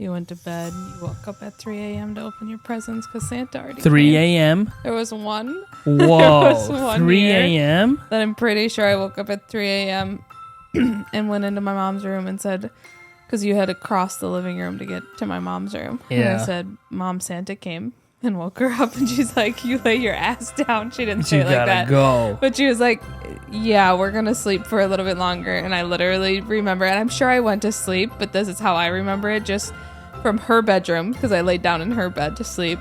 You went to bed. You woke up at 3 a.m. to open your presents because Santa already 3 came. a.m.? There was one. Whoa. There was one 3 year a.m.? that I'm pretty sure I woke up at 3 a.m. and went into my mom's room and said, because you had to cross the living room to get to my mom's room. Yeah. And I said, Mom, Santa came, and woke her up. And she's like, you lay your ass down. She didn't say it like that. Go. But she was like, yeah, we're going to sleep for a little bit longer. And I literally remember, and I'm sure I went to sleep, but this is how I remember it, just from her bedroom, because I laid down in her bed to sleep.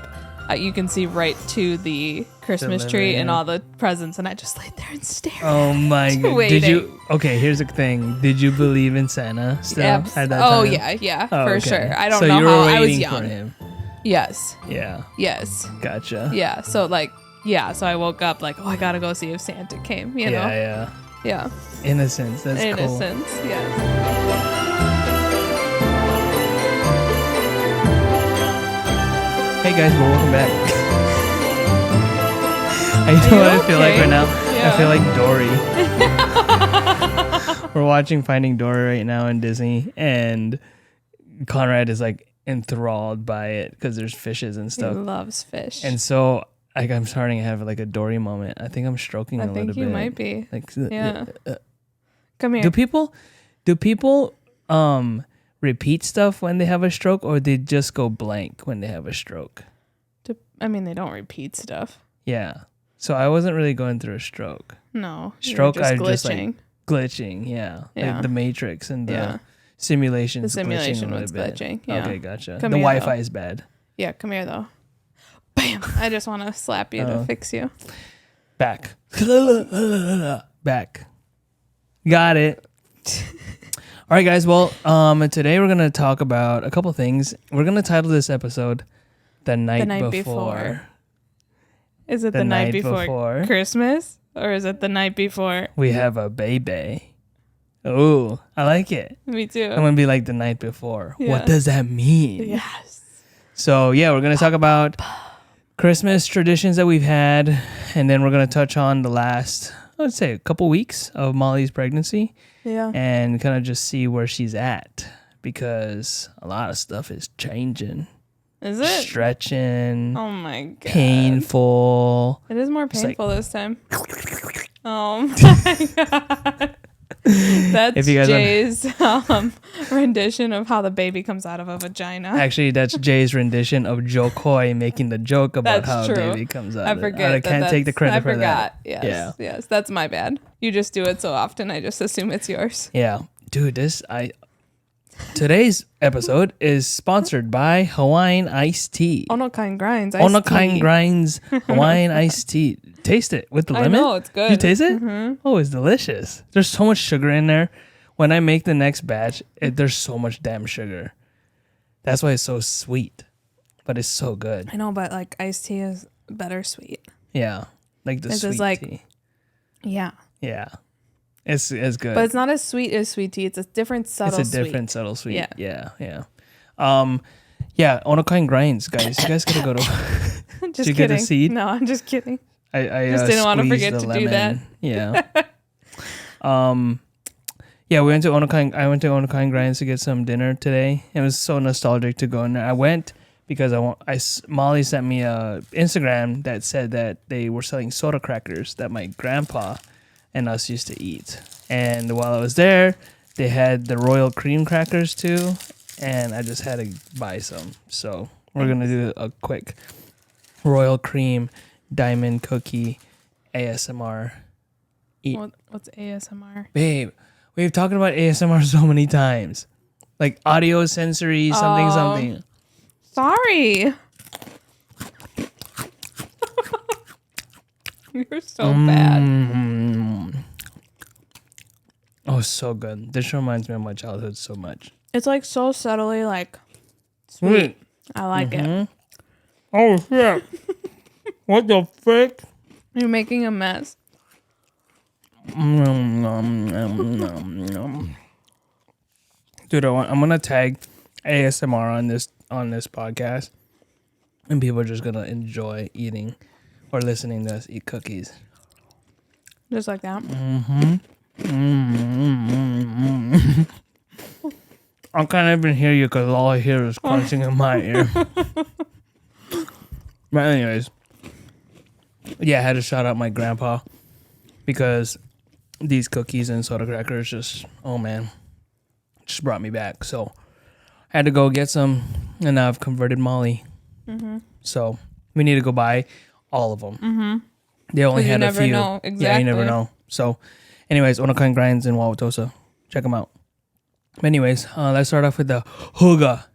You can see right to the Christmas tree and all the presents, and I just laid there and stared. Oh my god! Did you? Okay, here's the thing. Did you believe in Santa still at that time? Oh yeah, for sure. I don't know you how. were I was waiting young. for him. Yes. Yeah. Yes. Gotcha. Yeah. So so I woke up like, oh, I gotta go see if Santa came. You know? Yeah. Innocence. That's cool. Innocence. Yes. Hey guys, well, welcome back. I know what I feel like right now. Yeah. I feel like Dory. We're watching Finding Dory right now in Disney, and Conrad is like enthralled by it because there's fishes and stuff. He loves fish. And so I'm starting to have like a Dory moment. I think I'm stroking a little bit. I think you might be. Like, yeah. Come here. Do people repeat stuff when they have a stroke, or they just go blank when they have a stroke? I mean, they don't repeat stuff. Yeah. So I wasn't really going through a stroke. No. Stroke, just I'm glitching. just like glitching. Yeah. Like the Matrix and the simulation. The simulation was glitching. Yeah. Okay, gotcha. Come the here, Wi-Fi though. is bad. Yeah, come here though. Bam! I just want to slap you to fix you. Back. Back. Got it. All right, guys. Well, today we're gonna talk about a couple things. We're gonna title this episode "The Night Before." Is it the night before Christmas, or is it the night before we have a baby? Oh, I like it. Me too. I'm gonna be like the night before. Yeah. What does that mean? Yes. So yeah, we're gonna talk about Christmas traditions that we've had, and then we're gonna touch on the last, I would say, a couple weeks of Molly's pregnancy. Yeah. And kind of just see where she's at, because a lot of stuff is changing. Is it? Stretching. Oh my god. Painful. It is more painful this time. Oh my god. That's Jay's rendition of how the baby comes out of a vagina. Actually, that's Jay's rendition of Joe Coy making the joke about how a baby comes out. I forget. I can't take the credit for that. Yes. Yes. That's my bad. You just do it so often. I just assume it's yours. Yeah. Dude, today's episode is sponsored by Hawaiian Iced Tea. Onokain Grinds. Onokain Grinds Hawaiian Iced Tea. Taste it with the lemon. I know, it's good. You taste it? Mm-hmm. Oh, it's delicious. There's so much sugar in there. When I make the next batch, there's so much damn sugar. That's why it's so sweet. But it's so good. I know, but like iced tea is better sweet. Yeah. Like the sweet tea. Yeah. Yeah. It's good. But it's not as sweet as sweet tea. It's a different subtle sweet. It's a different subtle sweet. Yeah. Yeah. Yeah, Onokain Grinds, guys. You guys gotta go to Just Did you kidding. get a seed? No, I'm just kidding. I just didn't want to forget to lemon. do that. Yeah. Yeah, I went to Onokain Grinds to get some dinner today. It was so nostalgic to go in there. I went because Molly sent me a Instagram that said that they were selling soda crackers that my grandpa and us used to eat. And while I was there, they had the Royal Cream crackers too, and I just had to buy some. So we're gonna do a quick Royal Cream Diamond Cookie ASMR. What's ASMR? Babe, we've talked about ASMR so many times. Like audio, sensory, something. Sorry. You're so bad. Oh, so good. This reminds me of my childhood so much. It's like so subtly like sweet. I like it. Oh, shit. What the frick? You're making a mess. Dude, I'm gonna tag ASMR on this podcast, and people are just gonna enjoy eating or listening to us eat cookies. Just like that. I can't even hear you because all I hear is crunching in my ear. But anyways, yeah, I had to shout out my grandpa because these cookies and soda crackers just, oh man, just brought me back. So I had to go get some, and now I've converted Molly. Mm-hmm. So we need to go buy all of them. Mm-hmm. They only had a few. Know. Exactly. Yeah, you never know. So anyways, Onokan Grinds in Wauwatosa. Check them out. Anyways, let's start off with the Huga.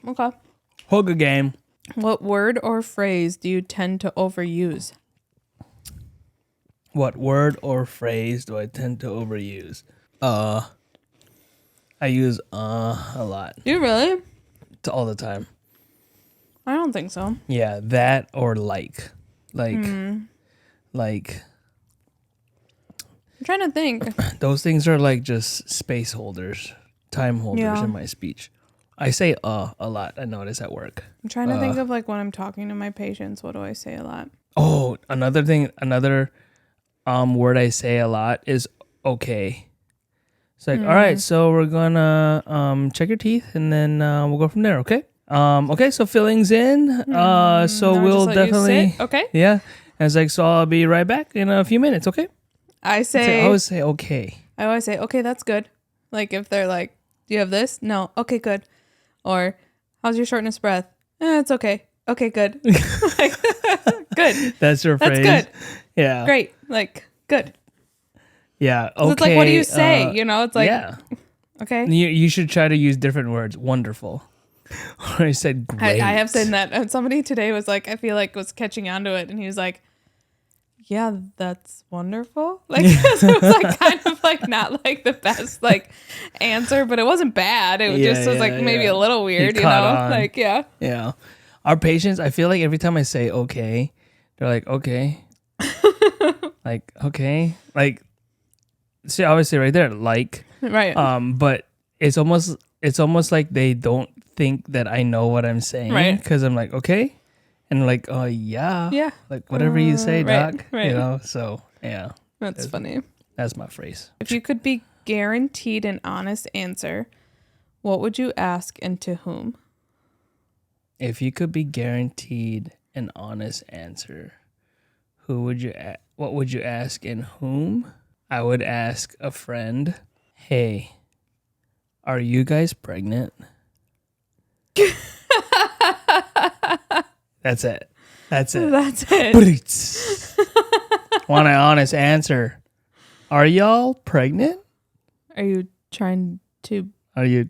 Okay. Huga game. What word or phrase do you tend to overuse? What word or phrase do I tend to overuse? I use a lot. Do you really? All the time. I don't think so. Yeah, that or like. I'm trying to think. Those things are like just space holders, time holders in my speech. I say a lot. I notice at work. I'm trying to think of like when I'm talking to my patients, what do I say a lot? Oh, another word I say a lot is okay. It's like, all right, so we're gonna check your teeth and then we'll go from there, okay? Okay, so fillings in. So we'll definitely okay. Yeah. And it's like, so I'll be right back in a few minutes, okay? I always say okay. I always say, okay, that's good. Like if they're like, do you have this? No. Okay, good. Or how's your shortness of breath? It's okay. Okay, good. Like, good. That's your phrase. That's good. Yeah. Great. Like, good. Yeah. Okay. It's like, what do you say? It's like, yeah. Okay. You should try to use different words. Wonderful. Or I said great. I have said that. And somebody today was like, I feel like was catching on to it. And he was like, yeah, that's wonderful. Like, it was like kind of like not like the best like answer, but it wasn't bad. It just was like maybe a little weird, on. Like, yeah. Yeah. Our patients, I feel like every time I say okay, they're like, okay. Like, okay. Like, see, obviously right there, like. Right. But it's almost like they don't think that I know what I'm saying. Right. Because I'm like, okay. And like, oh, yeah. Yeah. Like, whatever you say, right, doc. right. So, yeah. That's funny. That's my phrase. If you could be guaranteed an honest answer, what would you ask and to whom? If you could be guaranteed an honest answer, what would you ask and whom? I would ask a friend, hey, are you guys pregnant? That's it. That's it. Want an honest answer? Are y'all pregnant? Are you trying to? Are you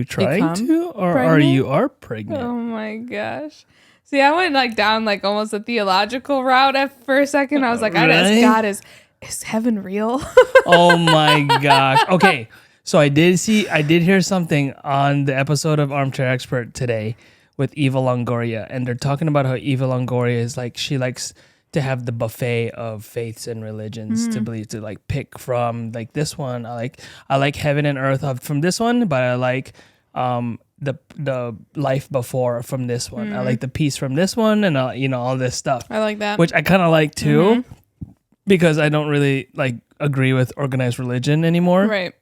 trying to, or pregnant? are pregnant? Oh my gosh! See, I went like down like almost a theological route for a second. I was like, I'd ask God, is heaven real? Oh my gosh! Okay, so I did hear something on the episode of Armchair Expert today with Eva Longoria, and they're talking about how Eva Longoria is like, she likes to have the buffet of faiths and religions to believe, to like pick from like this one. I like heaven and earth from this one, but I like the life before from this one. I like the peace from this one, and all this stuff. I like that, which I kind of like too, because I don't really like agree with organized religion anymore. Right.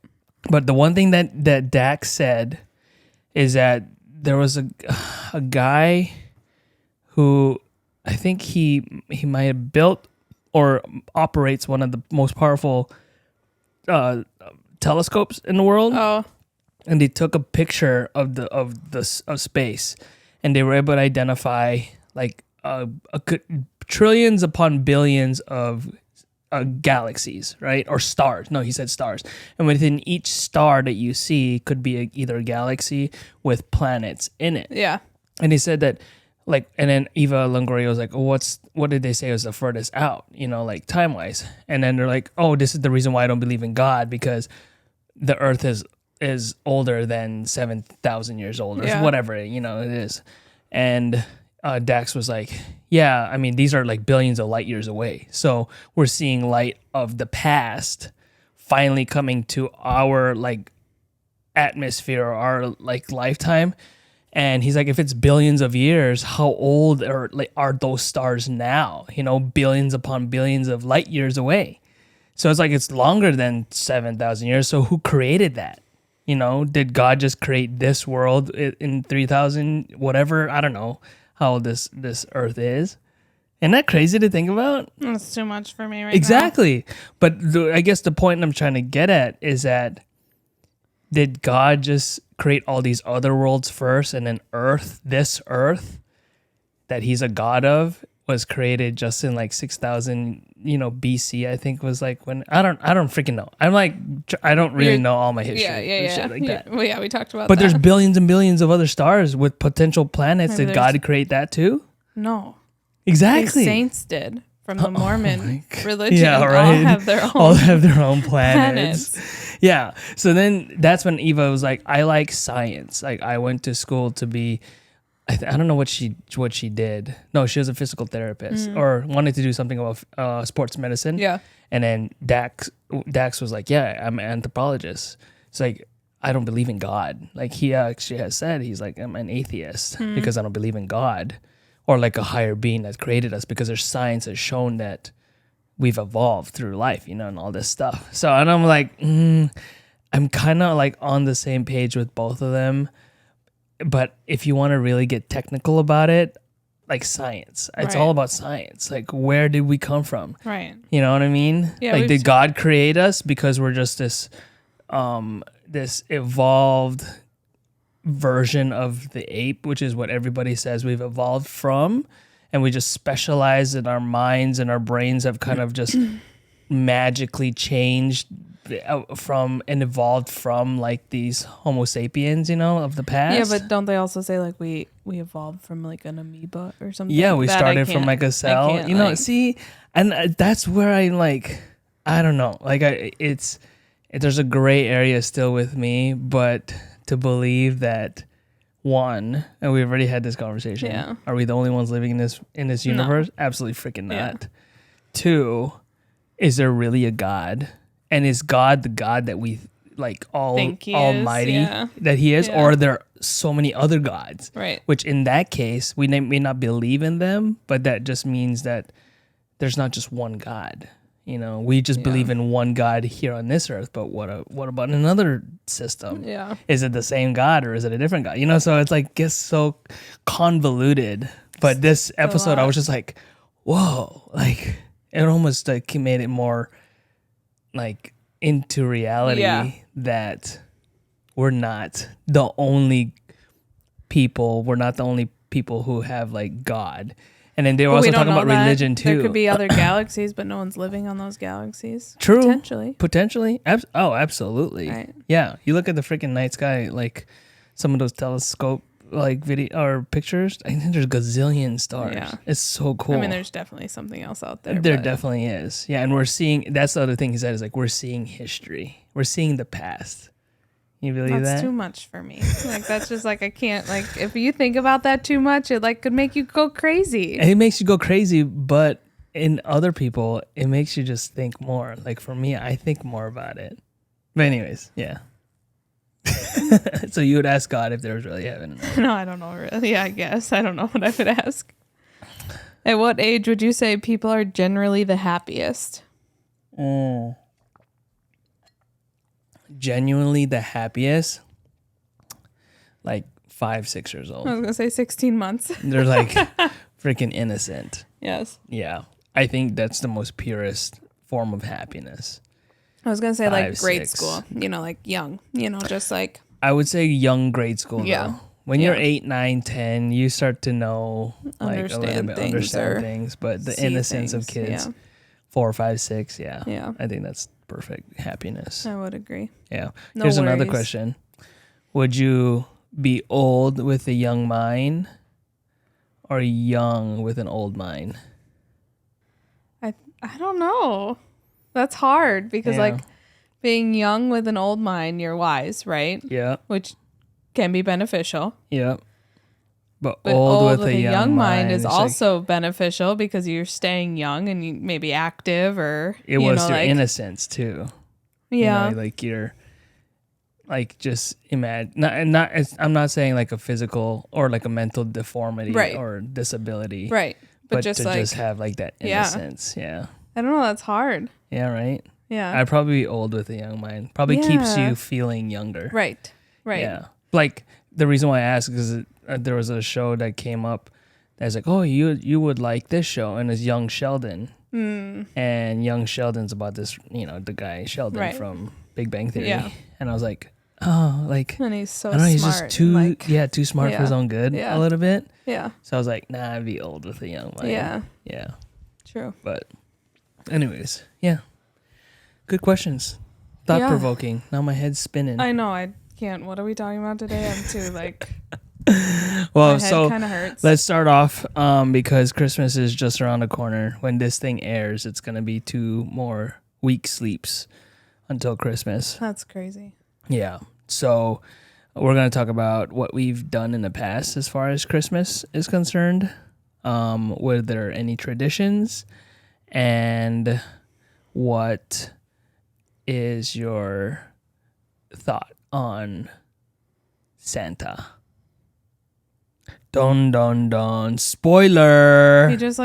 But the one thing that Dax said is that there was a guy who, I think he might have built or operates one of the most powerful telescopes in the world. Oh. And they took a picture of space, and they were able to identify like trillions upon billions of galaxies, right? Or stars. No, he said stars. And within each star that you see could be either a galaxy with planets in it. Yeah. And he said that, like, and then Eva Longoria was like, oh, what did they say was the furthest out, like time wise? And then they're like, oh, this is the reason why I don't believe in God, because the earth is older than 7,000 years old, or whatever, it is. And Dax was like, yeah, I mean, these are like billions of light years away. So we're seeing light of the past finally coming to our like atmosphere, or our like lifetime. And he's like, if it's billions of years, how old are those stars now? Billions upon billions of light years away. So it's like, it's longer than 7,000 years. So who created that? You know, did God just create this world in 3,000 whatever? I don't know how old this earth is. Isn't that crazy to think about? That's too much for me right Exactly. But I guess the point I'm trying to get at is that did God just create all these other worlds first, and then Earth, this Earth that he's a god of, was created just in like 6,000, BC, I think was like when I don't freaking know. I'm like I don't really know all my history. Yeah. Shit like that. Well, yeah, we talked about But that. there's billions and billions of other stars with potential planets. Maybe Did God create that too? No. Exactly. The saints did from the Mormon religion. Yeah, right. All have their own planets. Yeah. So then that's when Eva was like, I like science. Like I went to school to be I don't know what she did. No, she was a physical therapist or wanted to do something about sports medicine. Yeah. And then Dax was like, yeah, I'm an anthropologist. It's like, I don't believe in God. Like he actually has said, he's like, I'm an atheist because I don't believe in God or like a higher being that created us, because there's science has shown that we've evolved through life, and all this stuff. So, and I'm like, I'm kind of like on the same page with both of them. But if you want to really get technical about it, like science, it's all about science. Like, where did we come from? Right. You know what I mean? Yeah, like, did God create us because we're just this evolved version of the ape, which is what everybody says we've evolved from, and we just specialize in our minds and our brains have kind of just magically changed from and evolved from like these Homo sapiens, of the past. Yeah, but don't they also say like we evolved from like an amoeba or something? Yeah, we started from like a cell. See, and that's where I like, I don't know, like there's a gray area still with me, but to believe that one, and we've already had this conversation. Yeah. Are we the only ones living in this universe? No. Absolutely freaking not. Yeah. Two, is there really a God? And is God the God that we like almighty that he is? Yeah. Or are there so many other gods? Right. Which in that case, we may not believe in them, but that just means that there's not just one God. We just believe in one God here on this earth, but what about another system? Yeah. Is it the same God or is it a different God? So it's like gets so convoluted. But this episode, I was just like, whoa, like it almost like made it more like into reality that we're not the only people. We're not the only people who have like God. And then they were also talking about religion too. There could be other galaxies, but no one's living on those galaxies. True. Potentially. Absolutely. Right. Yeah. You look at the freaking night sky, like some of those telescope like video or pictures. I think there's gazillion stars. Yeah. It's so cool. I mean, there's definitely something else out there. There definitely is. Yeah. And we're seeing, that's the other thing he said, is like, we're seeing history. We're seeing the past. You believe that? That's too much for me. Like, that's just like, I can't, like, if you think about that too much, it like could make you go crazy. It makes you go crazy, but in other people, it makes you just think more. Like for me, I think more about it. But anyways, yeah. So you would ask God if there was really heaven. No, I don't know really. Yeah, I guess. I don't know what I would ask. At what age would you say people are generally the happiest? Genuinely the happiest, like 5-6 years old. I was gonna say 16 months. They're like freaking innocent. Yes. Yeah, I think that's the most purest form of happiness. I was gonna say 5, like grade 6. School, like young, just like. I would say young grade school. Yeah. Though. When you're 8, 9, 10, you start to know, like a little bit, understand things, but the innocence of kids, 4, 5, 6, yeah. I think that's perfect happiness. I would agree. Yeah. Here's another question. Would you be old with a young mind or young with an old mind? I don't know. That's hard because like being young with an old mind, you're wise, right? Yeah. Which can be beneficial. Yeah. But old with a young mind is also beneficial because you're staying young and you may be active or it was your innocence too. Yeah. Like you're like just imagine I'm not saying like a physical or like a mental deformity or disability. Right. But just to just have like that innocence. Yeah. I don't know, that's hard. Yeah, right? Yeah. I'd probably be old with a young mind. Probably keeps Yeah. you feeling younger. Right. Yeah. Like the reason why I asked is there was a show that came up that's like, oh, you would like this show, and it's Young Sheldon. And Young Sheldon's about this, the guy Sheldon from Big Bang Theory. Yeah. And I was like, oh, like And he's so I don't know, he's smart. just too and, too smart for his own good Yeah. a little bit. Yeah. So I was like, nah, I'd be old with a young mind. Yeah. Yeah. True. But anyways, yeah. Good questions. Thought provoking. Now my head's spinning. I know. I can't. What are we talking about today? I'm too Well, my head so kind of hurts. let's start off because Christmas is just around the corner. When this thing airs, it's going to be 2 more week sleeps until Christmas. That's crazy. Yeah. So we're going to talk about what we've done in the past as far as Christmas is concerned. Were there any traditions? And what is your thought on Santa? Dun dun dun. Spoiler. He just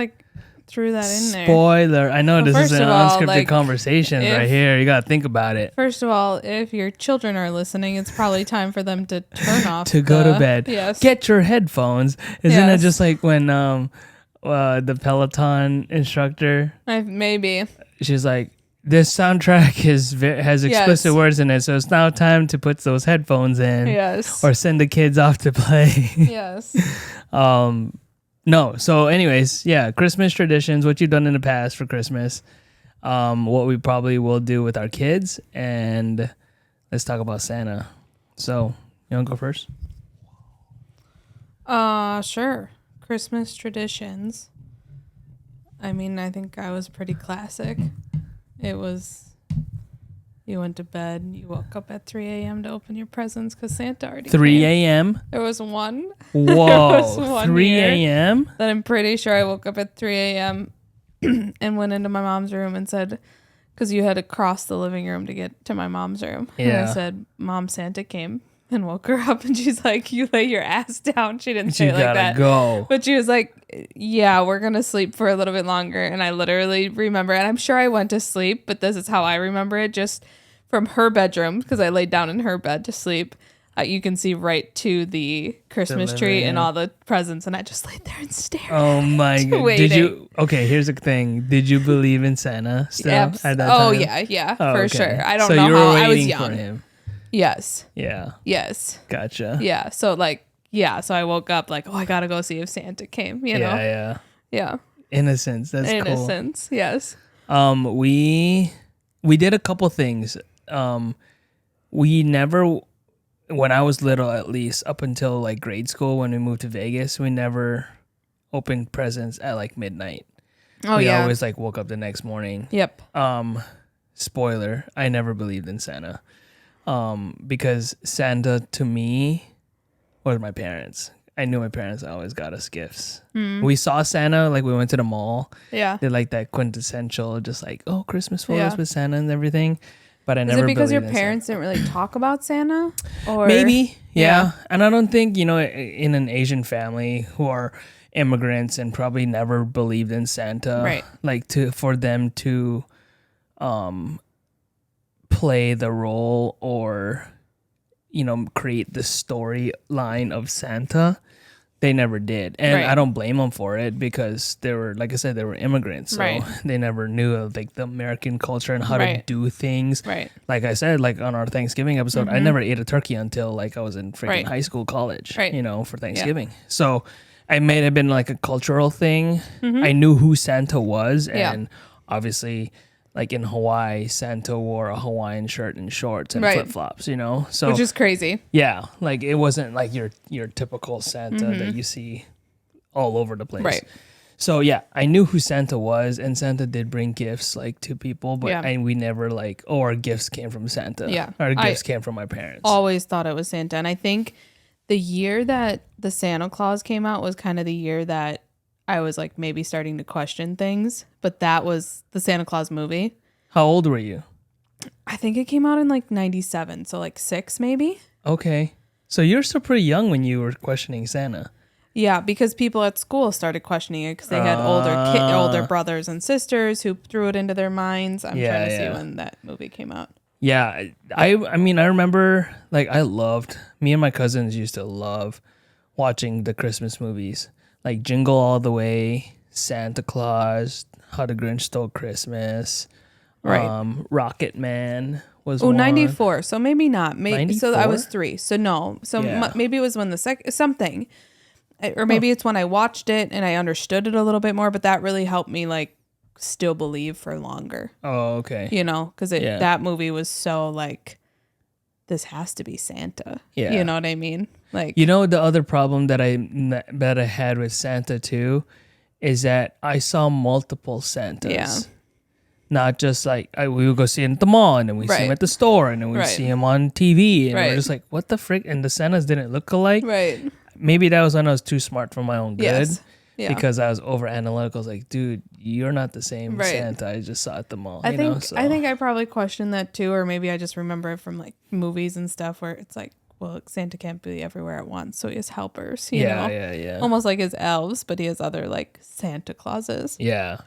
threw that in there. Spoiler. I know this is first an of all, unscripted conversation right here. You got to think about it. First of all, if your children are listening, it's probably time for them to turn off To go to bed. Yes. Get your headphones. Isn't it Yes. just like when the Peloton instructor, Maybe. she's like, this soundtrack has explicit Yes. words in it, so it's now time to put those headphones in. Yes. Or send the kids off to play. Yes. No. So anyways, yeah, Christmas traditions, what you've done in the past for Christmas, what we probably will do with our kids, and let's talk about Santa. So, you want to go first? Sure. Christmas traditions. I mean, I think I was pretty classic. It was, you went to bed, you woke up at 3 a.m. to open your presents because Santa already 3 came. a.m.? There was one. Whoa, one 3 year a.m.? That I'm pretty sure I woke up at 3 a.m. and went into my mom's room and said, because you had to cross the living room to get to my mom's room. And Yeah. I said, Mom, Santa came, and woke her up. And she's like, you lay your ass down. She didn't say You it like gotta that. go. But she was like, yeah, we're going to sleep for a little bit longer. And I literally remember, and I'm sure I went to sleep, but this is how I remember it, just from her bedroom, because I laid down in her bed to sleep. You can see right to the Christmas tree and all the presents. And I just laid there and stared. Oh my god. waiting. Did you, okay, here's the thing. Did you believe in Santa still at that time? Yeah, Oh, for okay. sure. I don't So know you were how. I was waiting young. for him. Yes. Yeah. Yes. Gotcha. Yeah. So so I woke up like, oh, I gotta go see if Santa came. You know. Yeah. Yeah. Innocence. That's cool. Innocence. Yes. We did a couple things. We never, when I was little, at least up until like grade school, when we moved to Vegas, we never opened presents at like midnight. Oh we yeah. always like woke up the next morning. Yep. Spoiler, I never believed in Santa. Because Santa to me was my parents. I knew my parents always got us gifts. We saw Santa, like we went to the mall. Yeah. Did like that quintessential, just like, oh, Christmas photos Yeah. with Santa and everything. But I Is never it because your believed in parents didn't really talk about Santa? Or Maybe, yeah. Yeah. And I don't think, in an Asian family who are immigrants and probably never believed in Santa, Right. like for them to play the role or, create the storyline of Santa, they never did. And Right. I don't blame them for it because they were, like I said, they were immigrants. So Right. they never knew of like the American culture and how to Right. do things. Right. Like I said, like on our Thanksgiving episode, I never ate a turkey until like I was in freaking Right. high school, college, Right. for Thanksgiving. So it may have been like a cultural thing. Mm-hmm. I knew who Santa was. Yeah. And obviously, like in Hawaii, Santa wore a Hawaiian shirt and shorts and Right. flip-flops, So Which is crazy. yeah, like it wasn't like your typical Santa that you see all over the place. Right. So yeah, I knew who Santa was, and Santa did bring gifts like to people, but Yeah. we never our gifts came from Santa. Yeah. Our gifts came from my parents. Always thought it was Santa. And I think the year that the Santa Claus came out was kind of the year that I was like maybe starting to question things. But that was the Santa Claus movie. How old were you? I think it came out in like 97. So like 6 maybe. Okay. So you're still pretty young when you were questioning Santa. Yeah, because people at school started questioning it because they had older brothers and sisters who threw it into their minds. I'm trying to see when that movie came out. Yeah, I mean, I remember, like, me and my cousins used to love watching the Christmas movies, like Jingle All the Way, Santa Claus, How the Grinch Stole Christmas, right? Rocket Man was 94. So maybe not. Maybe 94? so. I was 3. So no. So maybe it was when something, or maybe it's when I watched it and I understood it a little bit more. But that really helped me like still believe for longer. Oh, okay. You know, because that movie was so like, this has to be Santa. Yeah. You know what I mean? Like, you know, the other problem that I had with Santa too is that I saw multiple Santas. Yeah. Not just like we would go see him at the mall, and then we see him at the store, and then we see him on TV, and we're just like, what the frick? And the Santas didn't look alike. Right. Maybe that was when I was too smart for my own good. Yes. Yeah. Because I was over analytical. I was like, dude, you're not the same Santa I just saw at the mall. I think I probably questioned that too, or maybe I just remember it from like movies and stuff where it's like, well, Santa can't be everywhere at once, so he has helpers. You know? Yeah. Almost like his elves, but he has other like Santa Clauses. Yeah.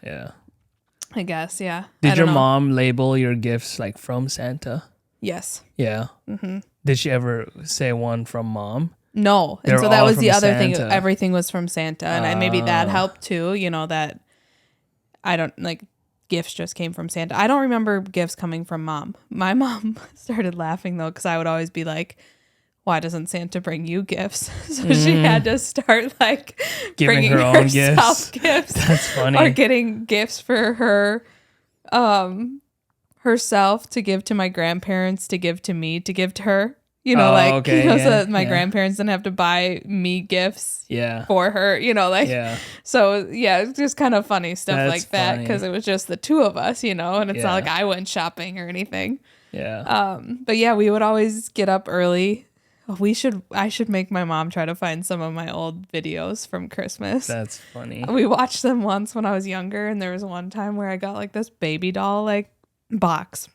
I guess, yeah. Did your mom label your gifts like from Santa? Yes. Yeah. Mm-hmm. Did she ever say one from mom? No. And so that was the other thing. Everything was from Santa. And maybe that helped too, you know, that I don't like gifts just came from Santa. I don't remember gifts coming from mom. My mom started laughing though, because I would always be like, why doesn't Santa bring you gifts? So she had to start like giving her own gifts. That's funny. Or getting gifts for her, herself to give to my grandparents, to give to me, to give to her. You know, so that my grandparents didn't have to buy me gifts for her, you know, like, so it's just kind of funny stuff like that, because it was just the two of us, you know, and it's not like I went shopping or anything. Yeah. But yeah, we would always get up early. I should make my mom try to find some of my old videos from Christmas. That's funny. We watched them once when I was younger, and there was one time where I got like this baby doll like box.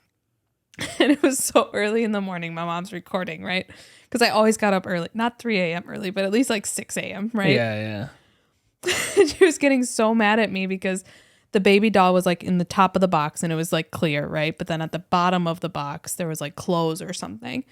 And it was so early in the morning. My mom's recording, right? Because I always got up early. Not 3 a.m. early, but at least like 6 a.m., right? Yeah. She was getting so mad at me because the baby doll was like in the top of the box and it was like clear, right? But then at the bottom of the box, there was like clothes or something.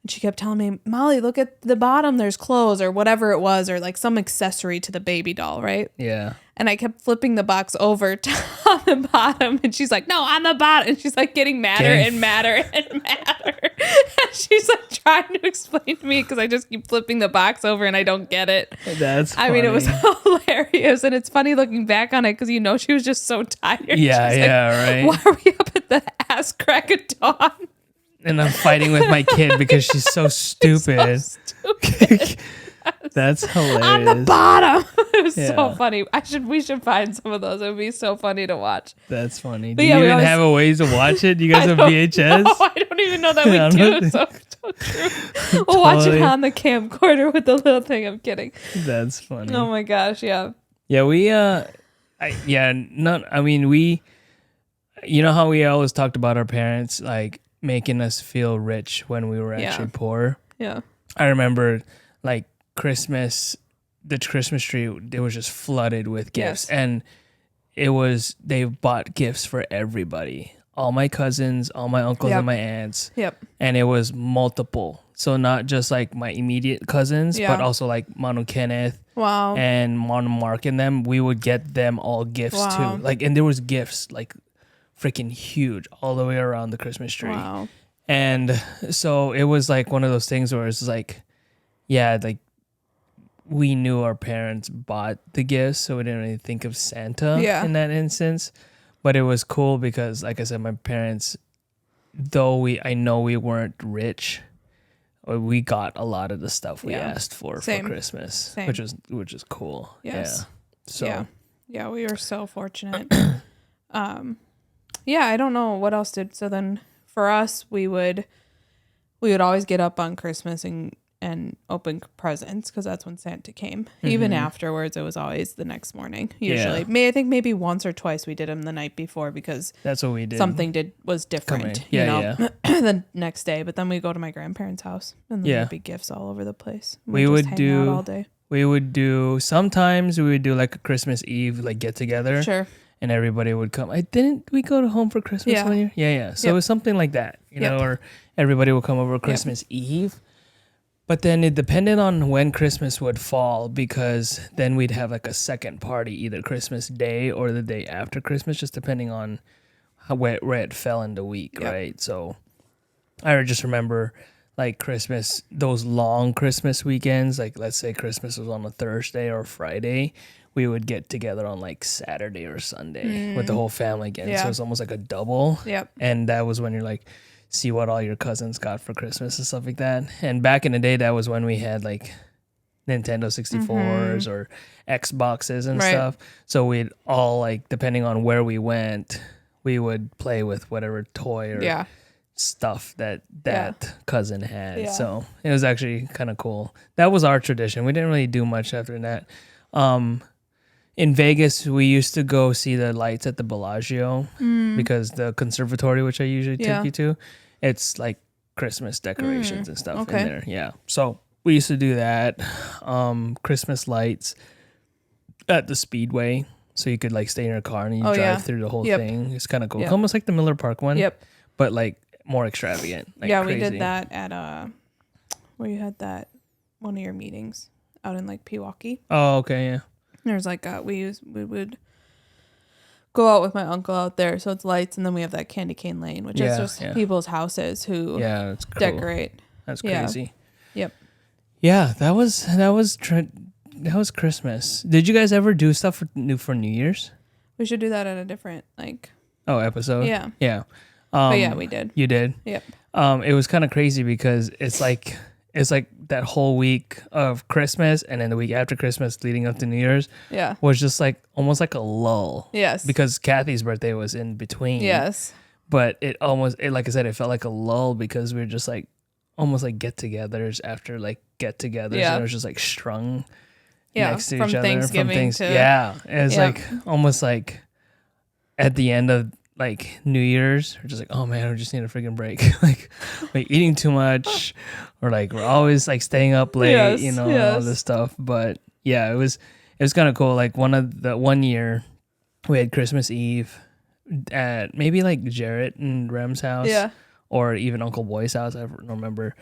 And she kept telling me, Molly, look at the bottom. There's clothes or whatever it was, or like some accessory to the baby doll, right? Yeah. And I kept flipping the box over to on the bottom. And she's like, no, on the bottom. And she's like getting madder and madder and madder. And she's like trying to explain to me because I just keep flipping the box over and I don't get it. That's funny. I mean, it was hilarious. And it's funny looking back on it because you know she was just so tired. Yeah, right. Why are we up at the ass crack of dawn? And I'm fighting with my kid because she's so stupid. That's hilarious. On the bottom. It was so funny. We should find some of those. It would be so funny to watch. That's funny. Do you even have a ways to watch it? You guys have VHS? No, I don't even know that we do. So true. We'll watch it on the camcorder with the little thing. I'm kidding. That's funny. Oh my gosh, yeah. Yeah, we you know how we always talked about our parents like making us feel rich when we were actually poor. Yeah. I remember like the Christmas tree, it was just flooded with gifts. And they bought gifts for everybody. All my cousins, all my uncles and my aunts. Yep. And it was multiple. So not just like my immediate cousins, but also like Manu Kenneth. Wow. And Manu Mark and them. We would get them all gifts too. Like, and there was gifts like freaking huge all the way around the Christmas tree. Wow. And so it was like one of those things where it's like, like we knew our parents bought the gifts, so we didn't really think of Santa in that instance. But it was cool because, like I said, my parents, though I know we weren't rich, we got a lot of the stuff we asked for Christmas, which is cool. Yes. Yeah. So yeah, we were so fortunate. I don't know what else did. So then for us, we would always get up on Christmas and open presents because that's when Santa came. Mm-hmm. Even afterwards, it was always the next morning. Usually, I think maybe once or twice we did them the night before because that's what we did. Something was different. The next day. But then we go to my grandparents' house and then there'd be gifts all over the place. We would hang do out all day. Sometimes we would do like a Christmas Eve like get together. Sure. And everybody would come. Didn't we go to home for Christmas one year? Yeah. So it was something like that, you know, or everybody would come over Christmas Eve. But then it depended on when Christmas would fall, because then we'd have like a second party, either Christmas Day or the day after Christmas, just depending on where it fell in the week, right? So I just remember like Christmas, those long Christmas weekends, like let's say Christmas was on a Thursday or Friday, we would get together on like Saturday or Sunday with the whole family again. So it's almost like a double. Yep. And that was when you're like, see what all your cousins got for Christmas and stuff like that. And back in the day, that was when we had like Nintendo 64s or Xboxes and stuff. So we'd all like, depending on where we went, we would play with whatever toy or stuff that cousin had. Yeah. So it was actually kind of cool. That was our tradition. We didn't really do much after that. In Vegas, we used to go see the lights at the Bellagio because the conservatory, which I usually take you to, it's like Christmas decorations and stuff in there. Yeah. So we used to do that. Christmas lights at the Speedway. So you could like stay in your car and you drive through the whole thing. It's kind of cool. Almost like the Miller Park one. But like more extravagant. Like crazy. We did that at where you had that one of your meetings out in like Pewaukee. Oh, okay, yeah. There's like we would go out with my uncle out there, so it's lights, and then we have that candy cane lane, which is just people's houses who it's cool. decorate. That's crazy. Yep. Yeah, that was Christmas. Did you guys ever do stuff for New Year's? We should do that at a different episode. Yeah. Yeah. But yeah, we did. You did. Yep. It was kind of crazy because it's like that whole week of Christmas and then the week after Christmas leading up to New Year's was just like almost like a lull. Yes. Because Kathy's birthday was in between. Yes. But it like I said, it felt like a lull because we were just like almost like get-togethers after like get-togethers. And it was just like strung next to each other. Thanksgiving to... Yeah. It was like almost like at the end of like New Year's, we're just like, oh man, we just need a freaking break. like eating too much, or like we're always like staying up late, and all this stuff. But yeah, it was kind of cool. Like one year we had Christmas Eve at maybe like Jarrett and Rem's house, or even Uncle Boy's house. I don't remember.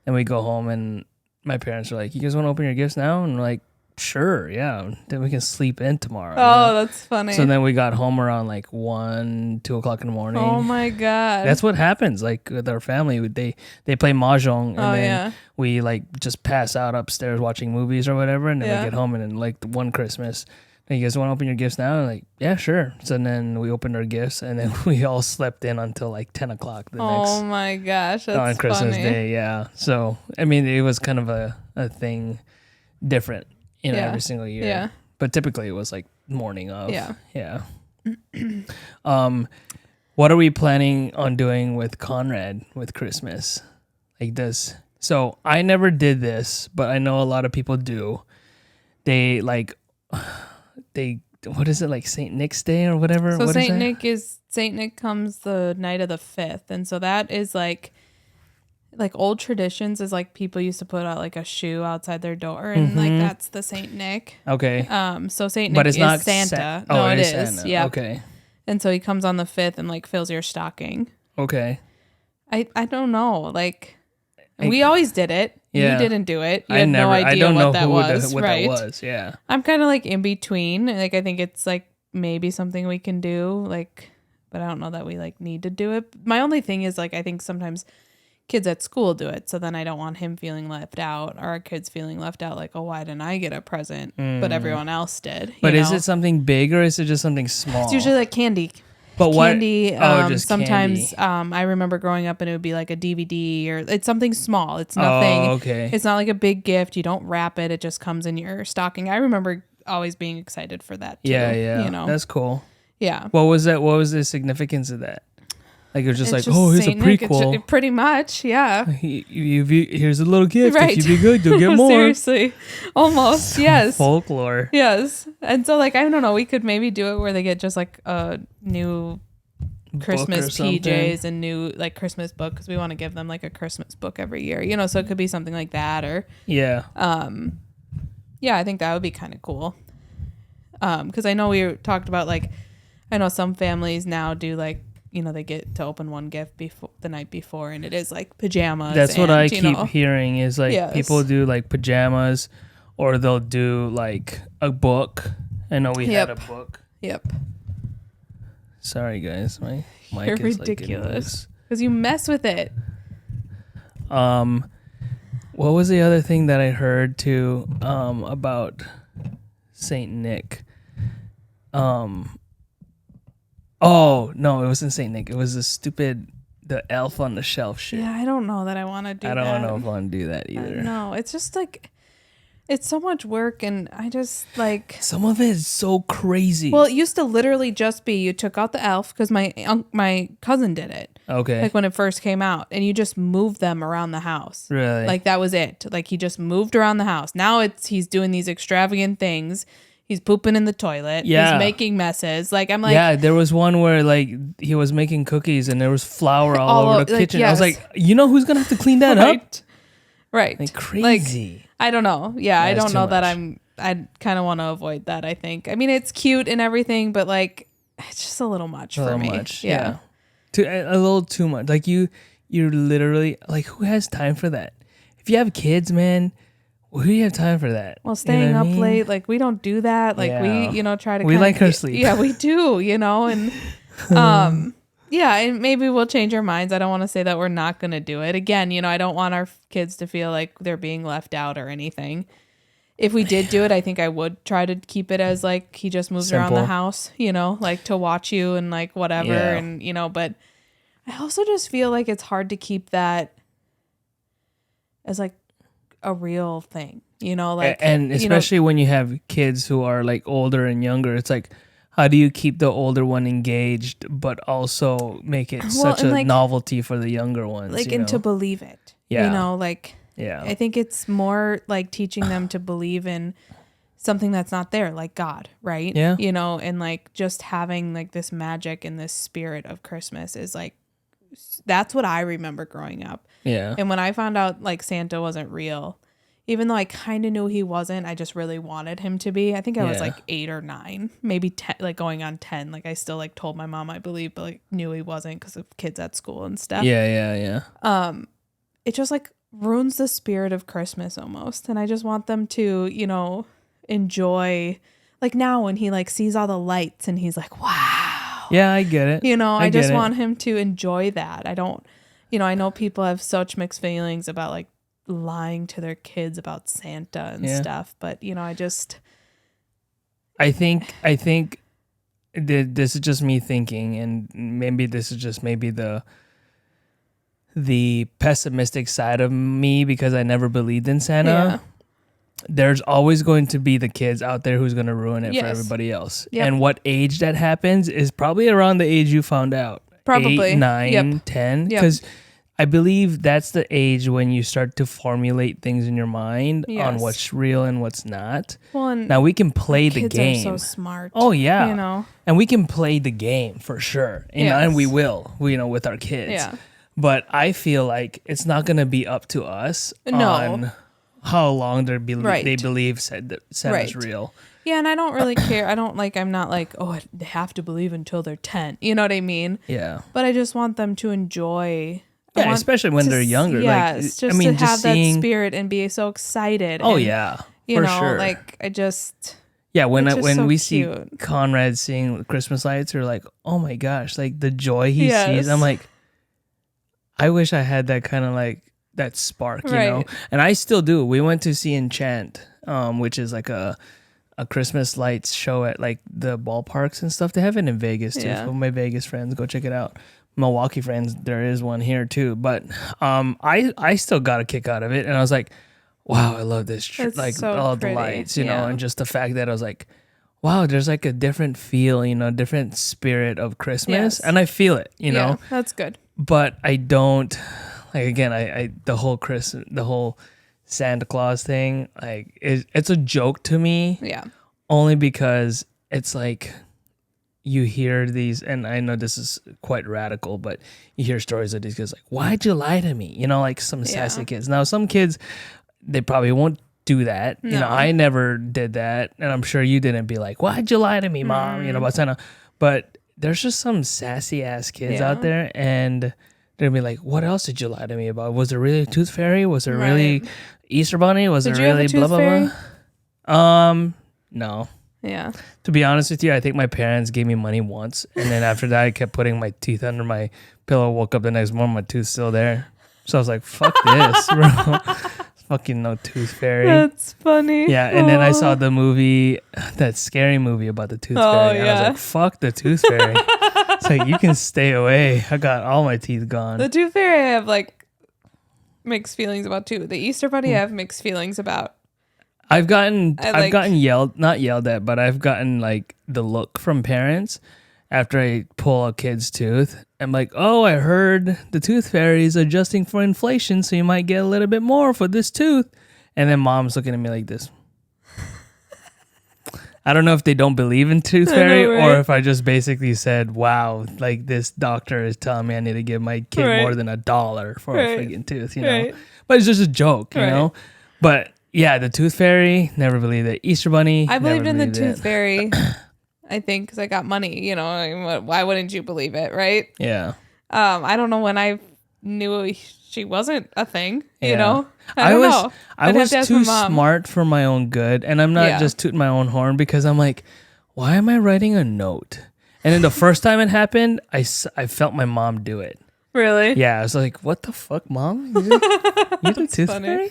And we go home and my parents are like, "You guys want to open your gifts now?" And we're like, sure, yeah. Then we can sleep in tomorrow. Oh, that's funny. So then we got home around like 1, 2 o'clock in the morning. Oh my god. That's what happens. Like with our family, they play mahjong and then we like just pass out upstairs watching movies or whatever, and then we get home and then like one Christmas, hey, you guys want to open your gifts now? And like, yeah, sure. So then we opened our gifts and then we all slept in until like 10 o'clock the next. Oh my gosh, that's on Christmas funny. Day, yeah. So I mean, it was kind of a thing different. Every single year. Yeah. But typically it was like morning of. Yeah. Yeah. What are we planning on doing with Conrad with Christmas? Like this. So I never did this, but I know a lot of people do. They what is it, like St. Nick's Day or whatever? So St. Nick comes the night of the 5th. And so that is like old traditions is like people used to put out like a shoe outside their door, and like that's the Saint Nick. Okay. So Saint Nick is not Santa. No, it is. Santa. Yeah. Okay. And so he comes on the 5th and like fills your stocking. Okay. I don't know. Like we always did it. Yeah. You didn't do it. You had no idea what that was. What right. that was. Yeah. I'm kind of like in between. Like I think it's like maybe something we can do. Like, but I don't know that we like need to do it. My only thing is like I think sometimes kids at school do it, so then I don't want him feeling left out, or our kids feeling left out, like, oh, why didn't I get a present but everyone else did. But is it something big or is it just something small? It's usually like candy. But candy, just sometimes candy. I remember growing up and it would be like a DVD, or it's something small. It's nothing. Okay. It's not like a big gift. You don't wrap it. It just comes in your stocking. I remember always being excited for that too. Yeah. You know? That's cool. Yeah. What was that? What was the significance of that? Like it was just like, oh, here's a prequel. Pretty much, yeah. Here's a little gift. Right. If you be good, you'll get more. Seriously. Almost, yes. Folklore. Yes. And so, like, I don't know, we could maybe do it where they get just, like, a new Christmas PJs and new, like, Christmas book, because we want to give them, like, a Christmas book every year. You know, so it could be something like that, or... Yeah. yeah, I think that would be kind of cool. Because I know we talked about, like, I know some families now do, like, you know, they get to open one gift before the night before, and it is like pajamas. That's what I you keep know, hearing is like Yes. people do like pajamas, or they'll do like a book. I know we had a Yep. book. Yep. Sorry guys, my mic You're is ridiculous. Because you mess with it. What was the other thing that I heard too about Saint Nick? Oh no, it wasn't Saint Nick. It was the elf on the shelf shit. Yeah, I don't know that I want to do that. I don't know if I want to do that either. No, it's just like, it's so much work, and I just like. Some of it is so crazy. Well, it used to literally just be you took out the elf, because my cousin did it. Okay. Like when it first came out, and you just moved them around the house. Really? Like that was it. Like he just moved around the house. Now he's doing these extravagant things. He's pooping in the toilet. Yeah. He's making messes. Like I'm like, yeah, there was one where like he was making cookies and there was flour all over the like, kitchen. yes. I was like, you know who's gonna have to clean that up? Right. Like crazy. Like, I don't know. Yeah, I it's don't too know that much. I kind of want to avoid that, I think. I mean, it's cute and everything, but like it's just a little much for me. Yeah. A little too much. Like you're literally like, who has time for that? If you have kids, man, who do you have time for that? Well, staying what I up mean? late, like we don't do that. Like Yeah. we, try to. We like our sleep. Yeah, we do. And yeah, and maybe we'll change our minds. I don't want to say that we're not going to do it again. I don't want our kids to feel like they're being left out or anything. If we did do it, I think I would try to keep it as like he just moves around the Simple. house, like to watch you and like whatever. Yeah. And, but I also just feel like it's hard to keep that as like a real thing, like, and especially when you have kids who are like older and younger, it's like, how do you keep the older one engaged, but also make it such a like, novelty for the younger ones? like, and to believe it, Yeah. like, Yeah. I think it's more like teaching them to believe in something that's not there, like God, right? Yeah. And like just having like this magic and this spirit of Christmas is like, that's what I remember growing up. Yeah. And when I found out like Santa wasn't real, even though I kind of knew he wasn't, I just really wanted him to be. I think I was like 8 or 9, maybe 10, like going on 10. Like I still like told my mom I believe, but like knew he wasn't because of kids at school and stuff. Yeah. It just like ruins the spirit of Christmas almost. And I just want them to, enjoy, like now when he like sees all the lights and he's like, wow. Yeah, I get it. I just want him to enjoy that. I don't, I know people have such mixed feelings about like lying to their kids about Santa and stuff, but I think this is just me thinking, and maybe this is just maybe the pessimistic side of me because I never believed in Santa. Yeah. There's always going to be the kids out there who's going to ruin it for Yes. everybody else. Yep. And what age that happens is probably around the age you found out. Probably. 8, 9, Yep. 10. Yep. Because I believe that's the age when you start to formulate things in your mind on Yes. what's real and what's not. Well, and Now we can play the kids game. are so smart. Oh yeah. You And we can play the game for sure. And we will, with our kids. Yeah. But I feel like it's not going to be up to us No. on how long they Right. believe Santa's Right. real. Yeah, and I don't really care. I'm not like, oh, they have to believe until they're 10. You know what I mean? Yeah. But I just want them to enjoy. Yeah, especially when they're younger. Yes, like, just to have just seeing, that spirit and be so excited. Oh and, yeah, you for know, sure. like I just. Yeah, when it's just when so we cute. see Conrad seeing Christmas lights, we're like, oh my gosh, like the joy he Yes. sees. I'm like, I wish I had that kind of like that spark, you know. Right. And I still do. We went to see Enchant, which is like a Christmas lights show at like the ballparks and stuff. They have it in Vegas too. Yeah. For my Vegas friends, go check it out. Milwaukee friends, there is one here too. But I still got a kick out of it, and I was like, wow, I love this. It's Like so all pretty. the lights, you know, Yeah. and just the fact that I was like, wow, there's like a different feel, you know, different spirit of Christmas, Yes. and I feel it, you know. that's good. But I don't like, again, I the whole Santa Claus thing, like it's a joke to me. Yeah. Only because it's like you hear these, and I know this is quite radical, but you hear stories of these kids like, why'd you lie to me? You know, like some sassy Yeah. kids. Now, some kids, they probably won't do that. You know, No. I never did that, and I'm sure you didn't be like, "Why'd you lie to me, mom?" You know, about Santa. But there's just some sassy ass kids out there, and they'll be like, "What else did you lie to me about? Was there really a tooth fairy? Was there really Easter bunny? Was Did there you have really a tooth blah fairy? blah blah?" No. Yeah. To be honest with you, I think my parents gave me money once, and then after that, I kept putting my teeth under my pillow. Woke up the next morning, my tooth's still there. So I was like, "Fuck this, bro." Fucking no tooth fairy. That's funny. Yeah, and then I saw the movie, that scary movie about the tooth fairy. And I was like, "Fuck the tooth fairy." It's like, you can stay away. I got all my teeth gone. The tooth fairy I have like mixed feelings about too. The Easter bunny I have mixed feelings about. I've gotten not yelled at, but I've gotten like the look from parents after I pull a kid's tooth. I'm like, "Oh, I heard the tooth fairy is adjusting for inflation, so you might get a little bit more for this tooth." And then mom's looking at me like this. I don't know if they don't believe in tooth fairy or if I just basically said, "Wow, like this doctor is telling me I need to give my kid more than $1 for a freaking tooth," you know? But it's just a joke, you know? But yeah, the tooth fairy, never believed it. Easter bunny, I believed in the tooth fairy, I think, because I got money. You know, why wouldn't you believe it, right? Yeah. I don't know when I knew she wasn't a thing. You know, I don't know. I was too smart for my own good, and I'm not just tooting my own horn because I'm like, why am I writing a note? And then the first time it happened, I felt my mom do it. Really? Yeah, I was like, "What the fuck, mom? You the tooth fairy?"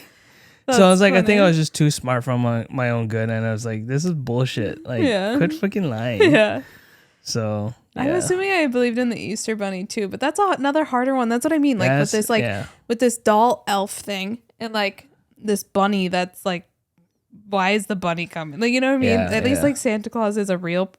That's so I was like, funny. I think I was just too smart for my own good, and I was like, "This is bullshit. Like, quit fucking lying." Yeah. So I'm assuming I believed in the Easter bunny too, but that's another harder one. That's what I mean. Like with this, with this doll elf thing, and like this bunny that's like, why is the bunny coming? Like, you know what I mean? At least like Santa Claus is a real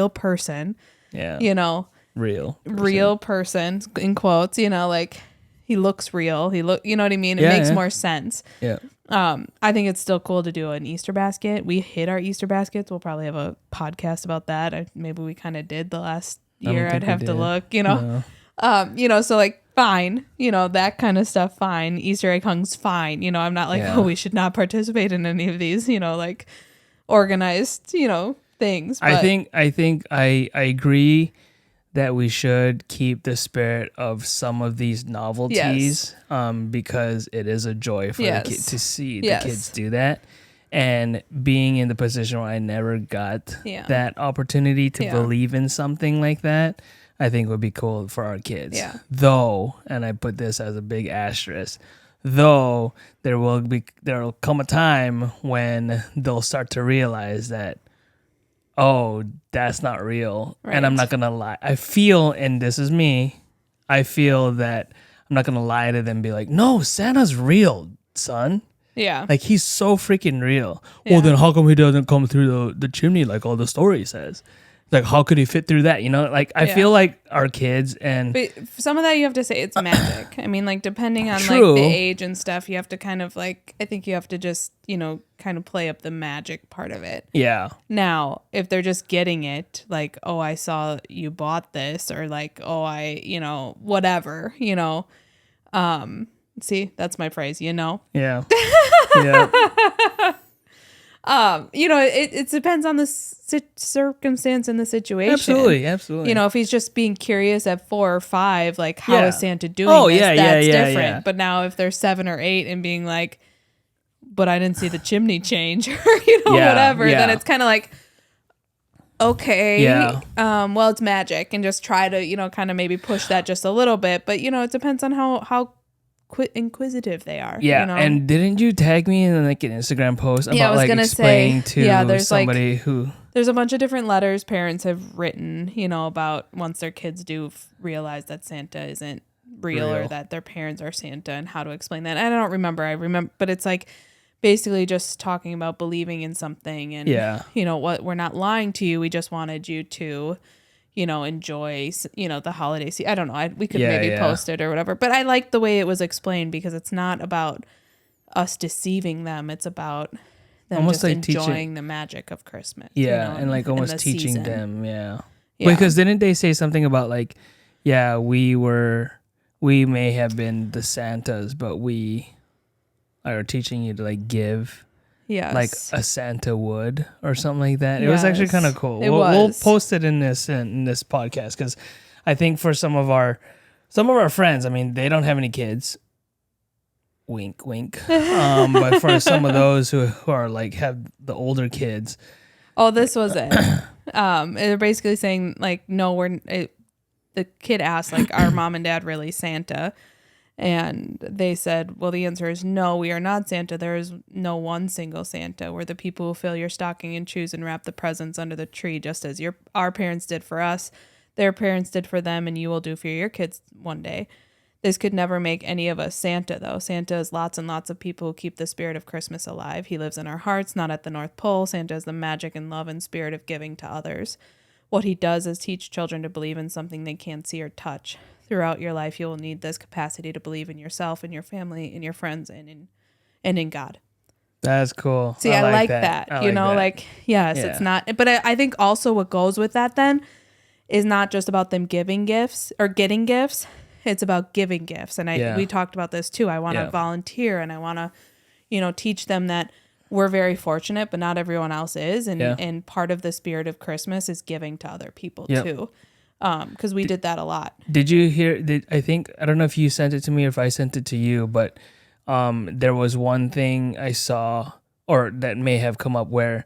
person. Yeah. You know, real person in quotes. You know, like he looks real. You know what I mean? It makes more sense. Yeah. I think it's still cool to do an Easter basket. We hit our Easter baskets. We'll probably have a podcast about that. Maybe we kind of did the last year. I'd have to look, you know. No. You know, so like fine, you know, that kind of stuff, fine. Easter egg hunts, fine. You know, I'm not like, we should not participate in any of these, you know, like organized, you know, things. But I think I agree that we should keep the spirit of some of these novelties, because it is a joy for the kid to see the kids do that. And being in the position where I never got that opportunity to believe in something like that, I think would be cool for our kids. Yeah. Though, and I put this as a big asterisk, though there will come a time when they'll start to realize that, oh, that's not real. Right. And I'm not going to lie. I feel, and this is me, I feel that I'm not going to lie to them and be like, "No, Santa's real, son." Yeah. Like, he's so freaking real. Yeah. Well, then how come he doesn't come through the chimney like all the story says? Like, how could he fit through that? You know, like, I feel like our kids and... But some of that you have to say it's magic. I mean, like, depending on, like, the age and stuff, you have to kind of, like, I think you have to just, you know, kind of play up the magic part of it. Yeah. Now, if they're just getting it, like, "Oh, I saw you bought this," or like, "Oh, you know, whatever," you know. See, that's my phrase, you know? Yeah. Yeah. You know, it depends on the circumstance and the situation. Absolutely. You know, if he's just being curious at 4 or 5, like, how is Santa doing this? That's different. Yeah. But now if they're 7 or 8 and being like, "But I didn't see the chimney change," or, you know, whatever, then it's kind of like, okay, well, it's magic, and just try to, you know, kind of maybe push that just a little bit. But, you know, it depends on how inquisitive they are. Yeah, you know? And didn't you tag me in like an Instagram post about like explaining to somebody who... There's a bunch of different letters parents have written, you know, about once their kids do realize that Santa isn't real or that their parents are Santa, and how to explain that. I don't remember. I remember, but it's like basically just talking about believing in something, and you know what, we're not lying to you. We just wanted you to, you know, enjoy, you know, the holiday season. I don't know. We could maybe post it or whatever. But I like the way it was explained, because it's not about us deceiving them. It's about them almost just like enjoying the magic of Christmas. Yeah, you know, and like almost teaching season. Them. Yeah. Because didn't they say something about like, we may have been the Santas, but we are teaching you to like give Yes. like a Santa would or something like that. It was actually Yes. kind of cool. It We'll was. post it in this podcast because I think for some of our friends, I mean, they don't have any kids. Wink, wink. But for some of those who are like have the older kids. Oh, this was it. They're basically saying like, no, the kid asked like, are mom and dad really Santa? And they said, well, the answer is no, we are not Santa. There is no one single Santa. We're the people who fill your stocking and choose and wrap the presents under the tree, just as our parents did for us, their parents did for them, and you will do for your kids one day. This could never make any of us Santa, though. Santa is lots and lots of people who keep the spirit of Christmas alive. He lives in our hearts, not at the North Pole. Santa is the magic and love and spirit of giving to others. What he does is teach children to believe in something they can't see or touch. Throughout your life, you will need this capacity to believe in yourself and your family and your friends and in God. That's cool. See, I like that. I you like know, that. like, yes, Yeah. it's not. But I think also what goes with that then is not just about them giving gifts or getting gifts. It's about giving gifts. And we talked about this too. I want to volunteer and I want to, teach them that we're very fortunate, but not everyone else is. And part of the spirit of Christmas is giving to other people too. Because we did that a lot. Did you hear? I don't know if you sent it to me or if I sent it to you, but there was one thing I saw or that may have come up where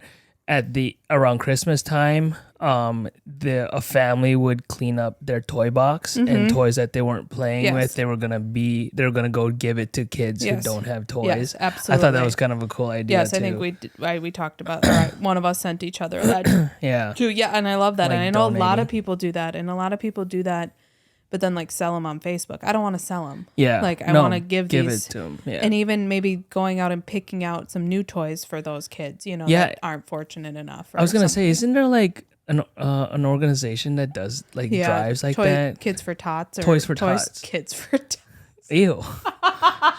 around Christmas time, a family would clean up their toy box and toys that they weren't playing with. They were gonna go give it to kids who don't have toys. Yes, absolutely. I thought that was kind of a cool idea. Yes, too. I think we talked about. One of us sent each other that. Yeah. Too. Yeah, and I love that. Like and I know a lot donating. of people do that, but then like sell them on Facebook. I don't want to sell them. Yeah. Like I want to give it these to them. Yeah. and even maybe going out and picking out some new toys for those kids, that aren't fortunate enough. I was gonna something. say, isn't there like an organization that does like drives like that? Kids for Tots or Toys for Tots. Kids for Tots. Ew.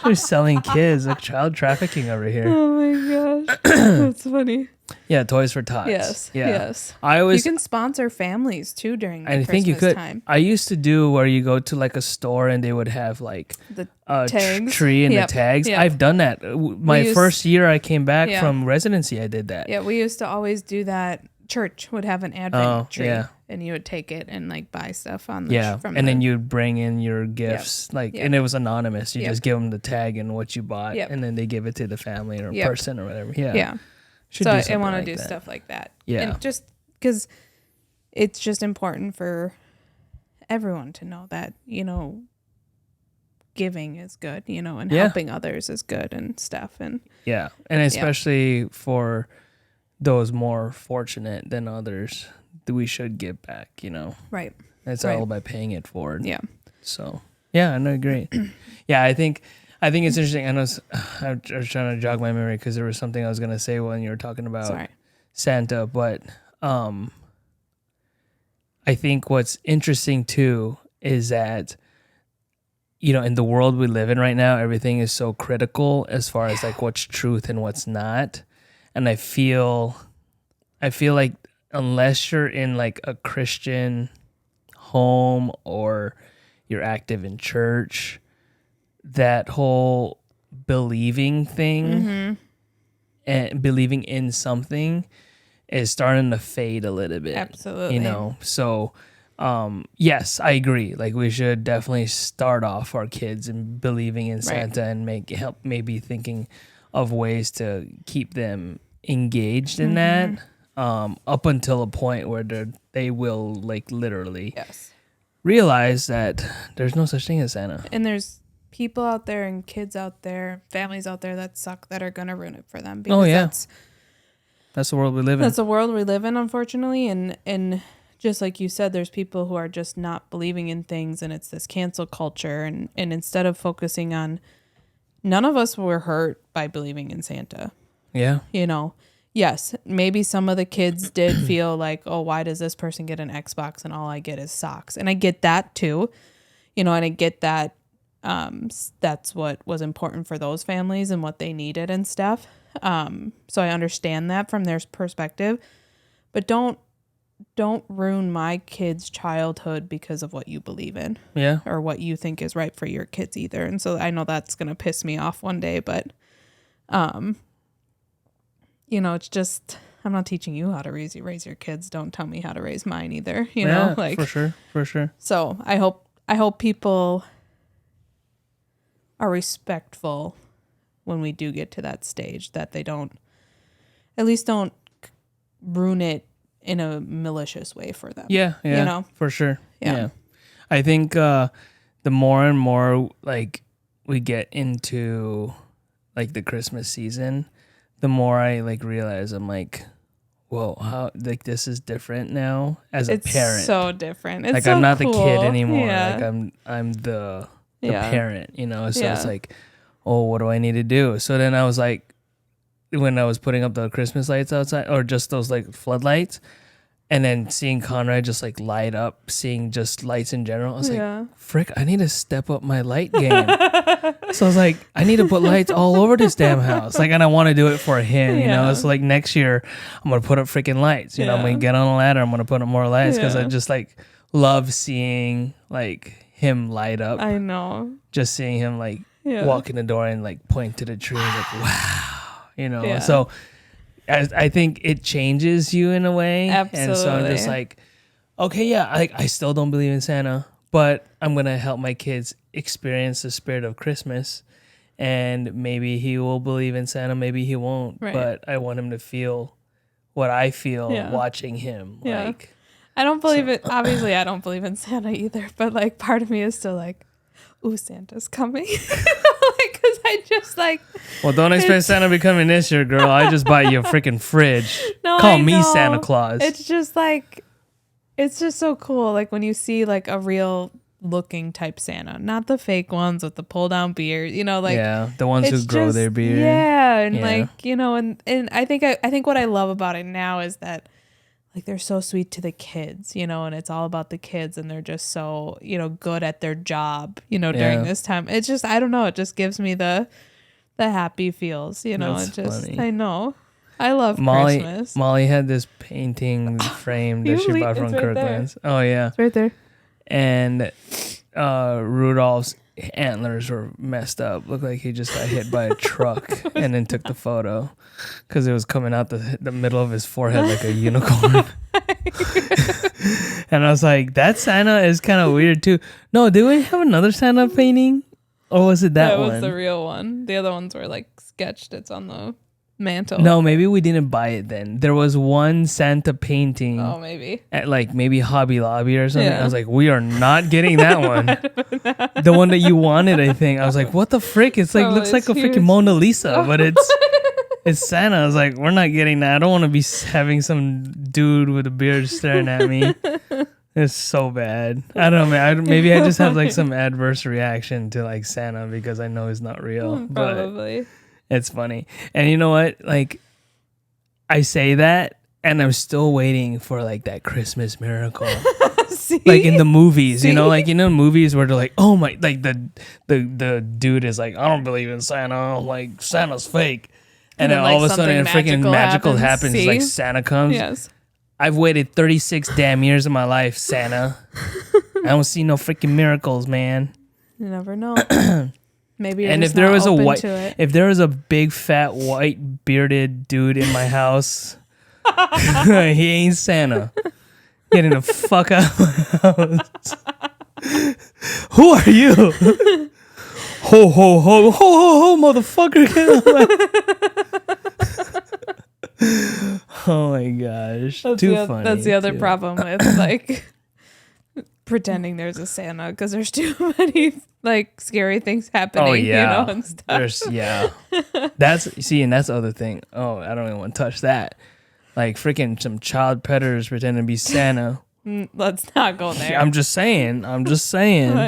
They're selling kids, like child trafficking over here. Oh my gosh. That's funny. Yeah, Toys for Tots. Yes. Yeah. Yes. You can sponsor families too during the I Christmas think you could. time. I used to do where you go to like a store and they would have like The a tags. tree and Yep. the tags. Yep. I've done that. First year I came back Yeah. from residency, I did that. Yeah, we used to always do that. Church would have an advent tree, yeah. and you would take it and like buy stuff on Then you'd bring in your gifts, and it was anonymous. You just give them the tag and what you bought, and then they give it to the family or person or whatever. Yeah, yeah. Should So do I something want to like do that. stuff like that. Yeah. And just because it's just important for everyone to know that giving is good, and helping others is good and stuff, and and especially for those more fortunate than others, that we should give back. Right. It's all by paying it forward. Yeah. So I know, great. Yeah, I think it's interesting. I was trying to jog my memory because there was something I was gonna say when you were talking about Santa, but I think what's interesting too is that in the world we live in right now, everything is so critical as far as like what's truth and what's not, and I feel like unless you're in like a Christian home or you're active in church, that whole believing thing and believing in something is starting to fade a little bit. Absolutely. So yes, I agree. Like we should definitely start off our kids in believing in Santa and help maybe thinking of ways to keep them engaged in that up until a point where they will like literally realize that there's no such thing as Santa. And there's people out there and kids out there, families out there that suck, that are going to ruin it for them. Because that's the world we live in. That's the world we live in, unfortunately. And just like you said, there's people who are just not believing in things, and it's this cancel culture. And instead of focusing on, none of us were hurt by believing in Santa. Yeah. Yes, maybe some of the kids did feel like, oh, why does this person get an Xbox and all I get is socks? And I get that too, and I get that that's what was important for those families and what they needed and stuff. So I understand that from their perspective, but don't ruin my kids' childhood because of what you believe in, or what you think is right for your kids either. And so I know that's gonna piss me off one day, but it's just, I'm not teaching you how to raise your kids. Don't tell me how to raise mine either. You know, like for sure. So I hope people are respectful when we do get to that stage, that they don't ruin it in a malicious way for them. Yeah, you know, for sure. Yeah. I think the more and more like we get into like the Christmas season, the more I like realize I'm like, whoa, how like this is different now as a parent. It's so different. It's like so I'm not cool. the kid anymore. Yeah. Like I'm the Yeah. parent, you know. So Yeah. it's like, oh, what do I need to do? So then I was like, when I was putting up the Christmas lights outside, or just those like floodlights, and then seeing Conrad just like light up, seeing just lights in general, I was like, frick, I need to step up my light game. So I was like, I need to put lights all over this damn house. Like, and I want to do it for him, you know? So like next year, I'm going to put up freaking lights. You know, I'm going to get on a ladder. I'm going to put up more lights because I just like love seeing like him light up. I know. Just seeing him like walk in the door and like point to the tree. Like, wow. You know, so I think it changes you in a way. Absolutely. And so I'm just like, okay, I still don't believe in Santa, but I'm going to help my kids experience the spirit of Christmas. And maybe he will believe in Santa, maybe he won't. Right. But I want him to feel what I feel watching him. Yeah. Like, I don't believe it. Obviously, I don't believe in Santa either. But like part of me is still like, ooh, Santa's coming. Because I just like. Well, don't expect Santa to be coming this year, girl. I just buy you a freaking fridge. No, Call me Santa Claus. It's just like, it's just so cool. Like when you see like a real looking type Santa, not the fake ones with the pull down beard, you know, like the ones who grow their beard. Yeah. And like, you know, and I think what I love about it now is that like they're so sweet to the kids, you know, and it's all about the kids, and they're just so, you know, good at their job, you know, during this time. It's just, I don't know, it just gives me the happy feels, you know. That's it just funny. I know. I love Christmas. Molly had this painting frame that she bought from Kirkland's. Oh yeah. It's right there. And Rudolph's antlers were messed up. Looked like he just got hit by a truck and then took the photo because it was coming out the middle of his forehead like a unicorn. And I was like, that Santa is kind of weird too. No, did we have another Santa painting? Or was it that one? That was the real one. The other ones were like sketched. It's on the mantle. No, maybe we didn't buy it then. There was one Santa painting. Oh, maybe. At like maybe Hobby Lobby or something. Yeah. I was like, we are not getting that one. The one that you wanted, I think. I was like, what the frick? It's like looks like a freaking Mona Lisa, but it's Santa. I was like, we're not getting that. I don't want to be having some dude with a beard staring at me. It's so bad. I don't know, man. Maybe I just have like some adverse reaction to like Santa because I know he's not real. Probably. But it's funny. And you know what? Like, I say that, and I'm still waiting for like that Christmas miracle. See? Like in the movies, you know, like, you know, movies where they're like, oh my, like the dude is like, I don't believe in Santa. Like, Santa's fake. And then all of a sudden, freaking magical happens. Like, Santa comes. Yes. I've waited 36 damn years of my life, Santa. I don't see no freaking miracles, man. You never know. Maybe. And if there was a big fat white bearded dude in my house, he ain't Santa. Getting the fuck out of my house. Who are you? Ho ho ho ho ho ho, motherfucker! Get out of my... Oh my gosh, too funny. That's the other problem with like pretending there's a Santa, because there's too many like scary things happening. Oh yeah, you know, and stuff. That's the other thing. Oh, I don't even want to touch that. Like freaking some child predators pretending to be Santa. Let's not go there. I'm just saying. I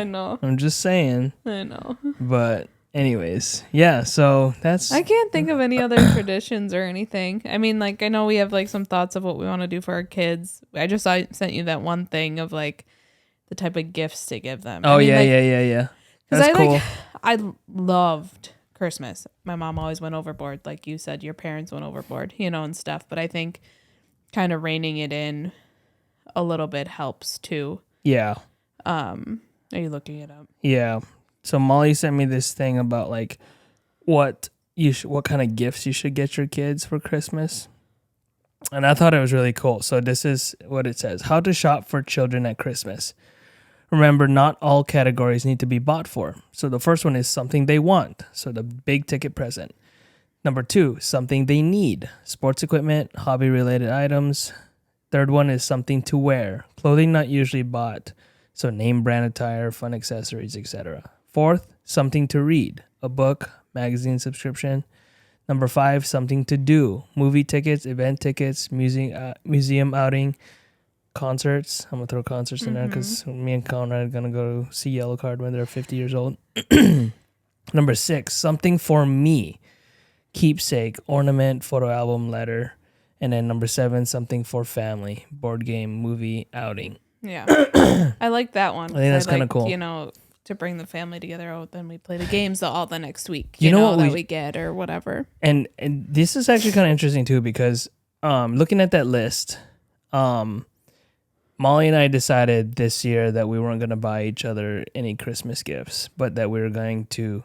know. I'm just saying. I know. But anyways, yeah. So that's. I can't think of any other traditions or anything. I mean, like, I know we have like some thoughts of what we want to do for our kids. I sent you that one thing of like the type of gifts to give them. Oh, I mean, yeah. That's cool. I loved Christmas. My mom always went overboard, like you said. Your parents went overboard, you know, and stuff. But I think kind of reining it in a little bit helps too. Yeah. Are you looking it up? Yeah. So Molly sent me this thing about like what what kind of gifts you should get your kids for Christmas. And I thought it was really cool. So this is what it says. How to shop for children at Christmas. Remember, not all categories need to be bought for. So the first one is something they want. So the big ticket present. Number 2, something they need. Sports equipment, hobby-related items. Third one is something to wear. Clothing not usually bought. So name brand attire, fun accessories, etc. Fourth, something to read. A book, magazine subscription. Number 5, something to do. Movie tickets, event tickets, museum outing, concerts. I'm going to throw concerts in there because me and Conrad are going to go see Yellowcard when they're 50 years old. Number 6, something for me. Keepsake, ornament, photo album, letter. And then number 7, something for family. Board game, movie, outing. Yeah. I like that one. I think that's kind of cool. You know, to bring the family together. Oh, then we play the games all the next week. You know what that we get or whatever. And this is actually kind of interesting too because looking at that list, Molly and I decided this year that we weren't going to buy each other any Christmas gifts, but that we were going to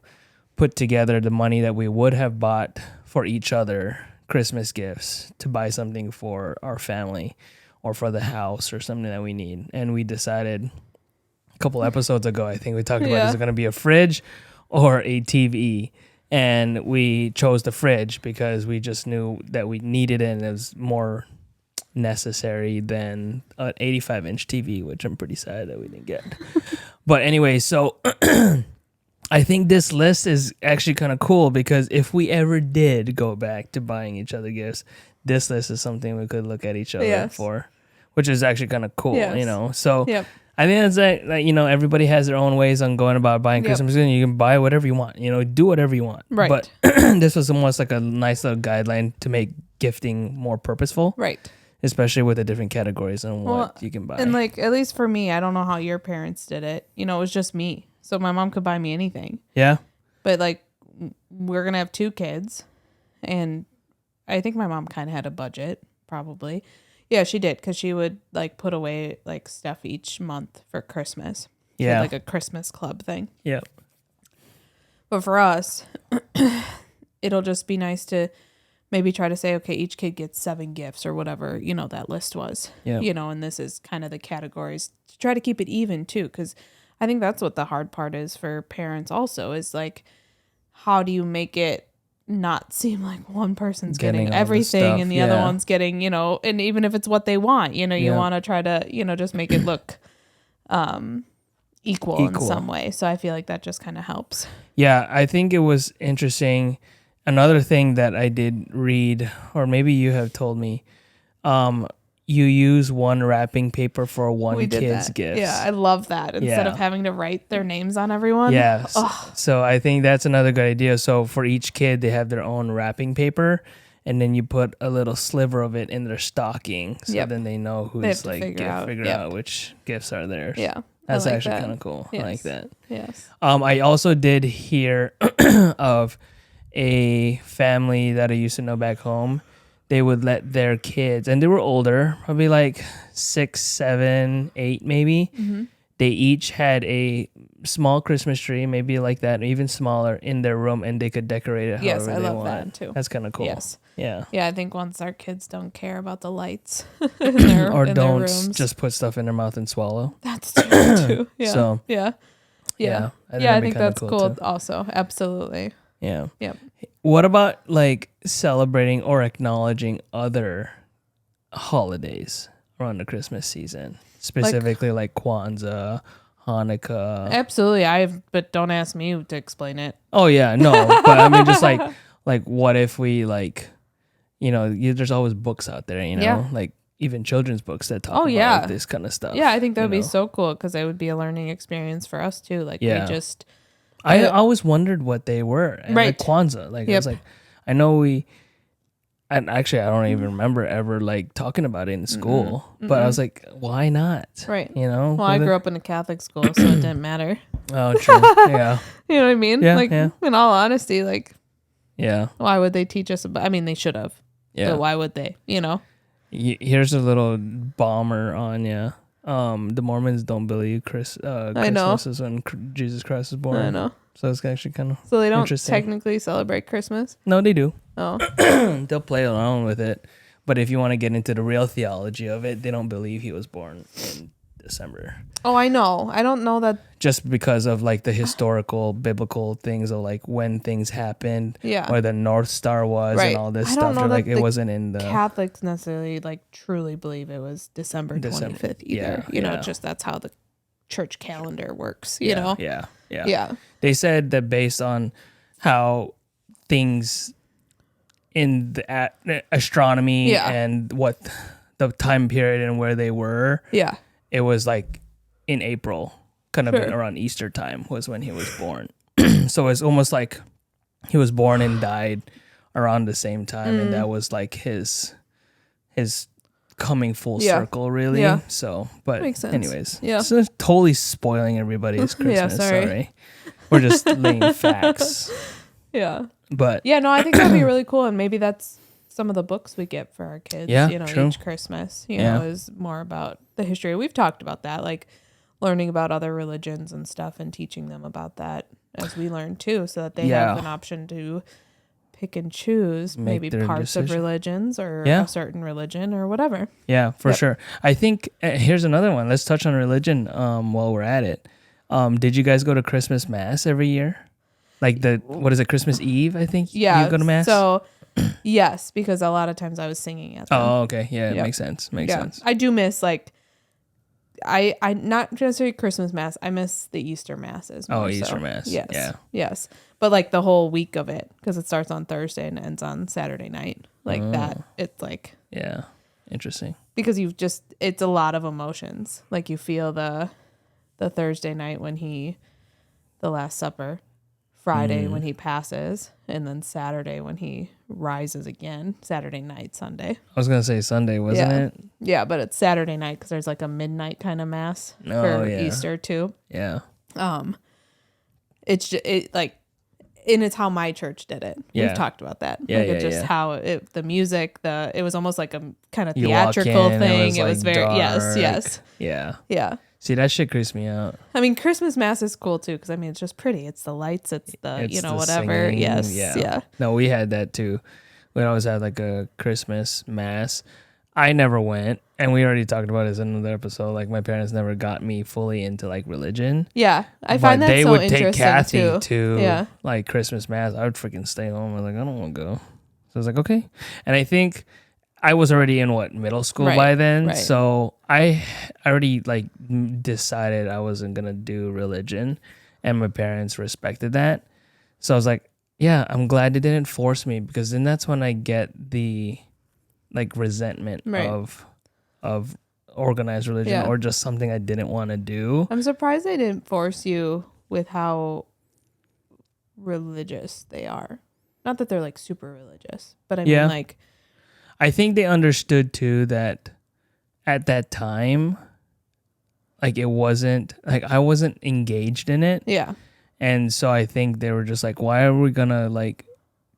put together the money that we would have bought for each other Christmas gifts to buy something for our family or for the house or something that we need. And we decided a couple episodes ago, I think we talked about is it going to be a fridge or a TV? And we chose the fridge because we just knew that we needed it and it was more necessary than an 85-inch TV, which I'm pretty sad that we didn't get. But anyway, so I think this list is actually kind of cool because if we ever did go back to buying each other gifts, this list is something we could look at each other for, which is actually kind of cool, you know? So I think that's like, you know, everybody has their own ways on going about buying Christmas gifts. You can buy whatever you want, you know, do whatever you want. Right. But this was almost like a nice little guideline to make gifting more purposeful. Right. Especially with the different categories and what you can buy. And like, at least for me, I don't know how your parents did it. You know, it was just me. So my mom could buy me anything. Yeah. But like, we're going to have 2 kids. And I think my mom kind of had a budget, probably. Yeah, she did. Because she would like put away like stuff each month for Christmas. She had, like a Christmas club thing. Yeah. But for us, it'll just be nice to maybe try to say, okay, each kid gets 7 gifts or whatever, you know, that list was. Yeah. You know, and this is kind of the categories. To try to keep it even too, because I think that's what the hard part is for parents also, is like, how do you make it not seem like one person's getting everything and the other one's getting, you know, and even if it's what they want, you know, you want to try to, you know, just make it look equal in some way. So I feel like that just kind of helps. Yeah, I think it was interesting. Another thing that I did read, or maybe you have told me, you use one wrapping paper for one kid's gifts. Yeah, I love that. Instead of having to write their names on everyone. Yeah. So I think that's another good idea. So for each kid, they have their own wrapping paper, and then you put a little sliver of it in their stocking. So then they know who's like figure out which gifts are theirs. Yeah. That's actually kind of cool. Yes. I like that. Yes. I also did hear of a family that I used to know back home. They would let their kids, and they were older, probably like 6, 7, 8 maybe. Mm-hmm. They each had a small Christmas tree, maybe like that, or even smaller, in their room, and they could decorate it however they want. Yes, I love that too. That's kind of cool. Yes. Yeah. Yeah, I think once our kids don't care about the lights in their, or in don't their rooms. Just put stuff in their mouth and swallow. That's true too. Yeah. So, yeah. I think that's cool also. Absolutely. Yeah. Yep. What about like celebrating or acknowledging other holidays around the Christmas season? Specifically like Kwanzaa, Hanukkah. Absolutely. But don't ask me to explain it. Oh yeah, no. But I mean just like what if we like, you know, there's always books out there, you know, like even children's books that talk about like, this kind of stuff. Yeah, I think that would be so cool because it would be a learning experience for us too. Like we just... I always wondered what they were. And like Kwanzaa. Like I was like, I know and actually I don't even remember ever like talking about it in school. Mm-hmm. But I was like, why not? Right. You know? Well, I grew up in a Catholic school, so it didn't matter. Oh, true. Yeah. You know what I mean? Yeah, like in all honesty, like why would they teach us about, I mean they should have. Yeah. But why would they? You know? Here's a little bomber on you. The Mormons don't believe Christmas is when Jesus Christ is born. I know. So it's actually kind of So they don't interesting. technically celebrate Christmas? No, they do. Oh. They'll play around with it. But if you want to get into the real theology of it, they don't believe he was born in December. Oh, I know. I don't know that. Just because of like the historical, biblical things of like when things happened, Yeah. where the North Star was Right. and all this I don't stuff. know They're that like it the wasn't in the Catholics necessarily like truly believe it was December 25th either. Yeah. Just that's how the church calendar works, you know? Yeah. Yeah. They said that based on how things in the astronomy Yeah. and what the time period and where they were, Yeah. it was like in April, kind of Sure. been around Easter time was when he was born. So it's almost like he was born and died around the same time, and that was like his coming full circle, really. Yeah. So, but Makes sense. anyways, Yeah. so it's totally spoiling everybody's Christmas. Sorry. We're just laying facts. Yeah. But Yeah, no, I think that'd be really cool, and maybe that's some of the books we get for our kids. Yeah, true. Each Christmas, is more about the history. We've talked about that, like learning about other religions and stuff, and teaching them about that as we learn too, so that they have an option to pick and choose Make maybe their parts of decision. religions or a certain religion or whatever. yeah, for Yep. sure. I think here's another one. Let's touch on religion while we're at it. Did you guys go to Christmas Mass every year? Like what is it, Christmas Eve, I think? Yeah. You go to Mass? So, yes, because a lot of times I was singing at them. Oh, okay. Yeah, it Yep. makes sense. Makes sense. I do miss I not necessarily Christmas Mass. I miss the Easter Masses. Oh, more Easter so. Mass. Yes. Yeah. Yes. But like the whole week of it, because it starts on Thursday and ends on Saturday night. Like that. It's like, Yeah. Interesting. because it's a lot of emotions. Like you feel the Thursday night when the Last Supper, Friday when he passes, and then Saturday when he rises again. Saturday night, Sunday. I was going to say Sunday, wasn't it? Yeah, but it's Saturday night because there's like a midnight kind of mass for Easter too. Yeah. It's just, and it's how my church did it. Yeah. We've talked about that. Yeah, it's just how the music, it was almost like a kind of You walk theatrical in, thing. it was, very like, yes. Yeah. Yeah. See, that shit creeps me out. I mean, Christmas Mass is cool too because it's just pretty. It's the lights. It's the the whatever. singing, Yes. yeah. Yeah. No, we had that too. We always had like a Christmas Mass. I never went, and we already talked about this in another episode. Like my parents never got me fully into like religion. Yeah, I find that they so would interesting take Kathy too. to like Christmas Mass. I would freaking stay home. I was like, I don't want to go. So I was like, okay. And I think I was already in middle school by then. Right. So I already like decided I wasn't gonna do religion, and my parents respected that. So I was like, yeah, I'm glad they didn't force me, because then that's when I get the like resentment of organized religion or just something I didn't want to do. I'm surprised they didn't force you with how religious they are. Not that they're like super religious, but I mean like I think they understood too that at that time, like it wasn't like I wasn't engaged in it. Yeah. And so I think they were just like, why are we gonna like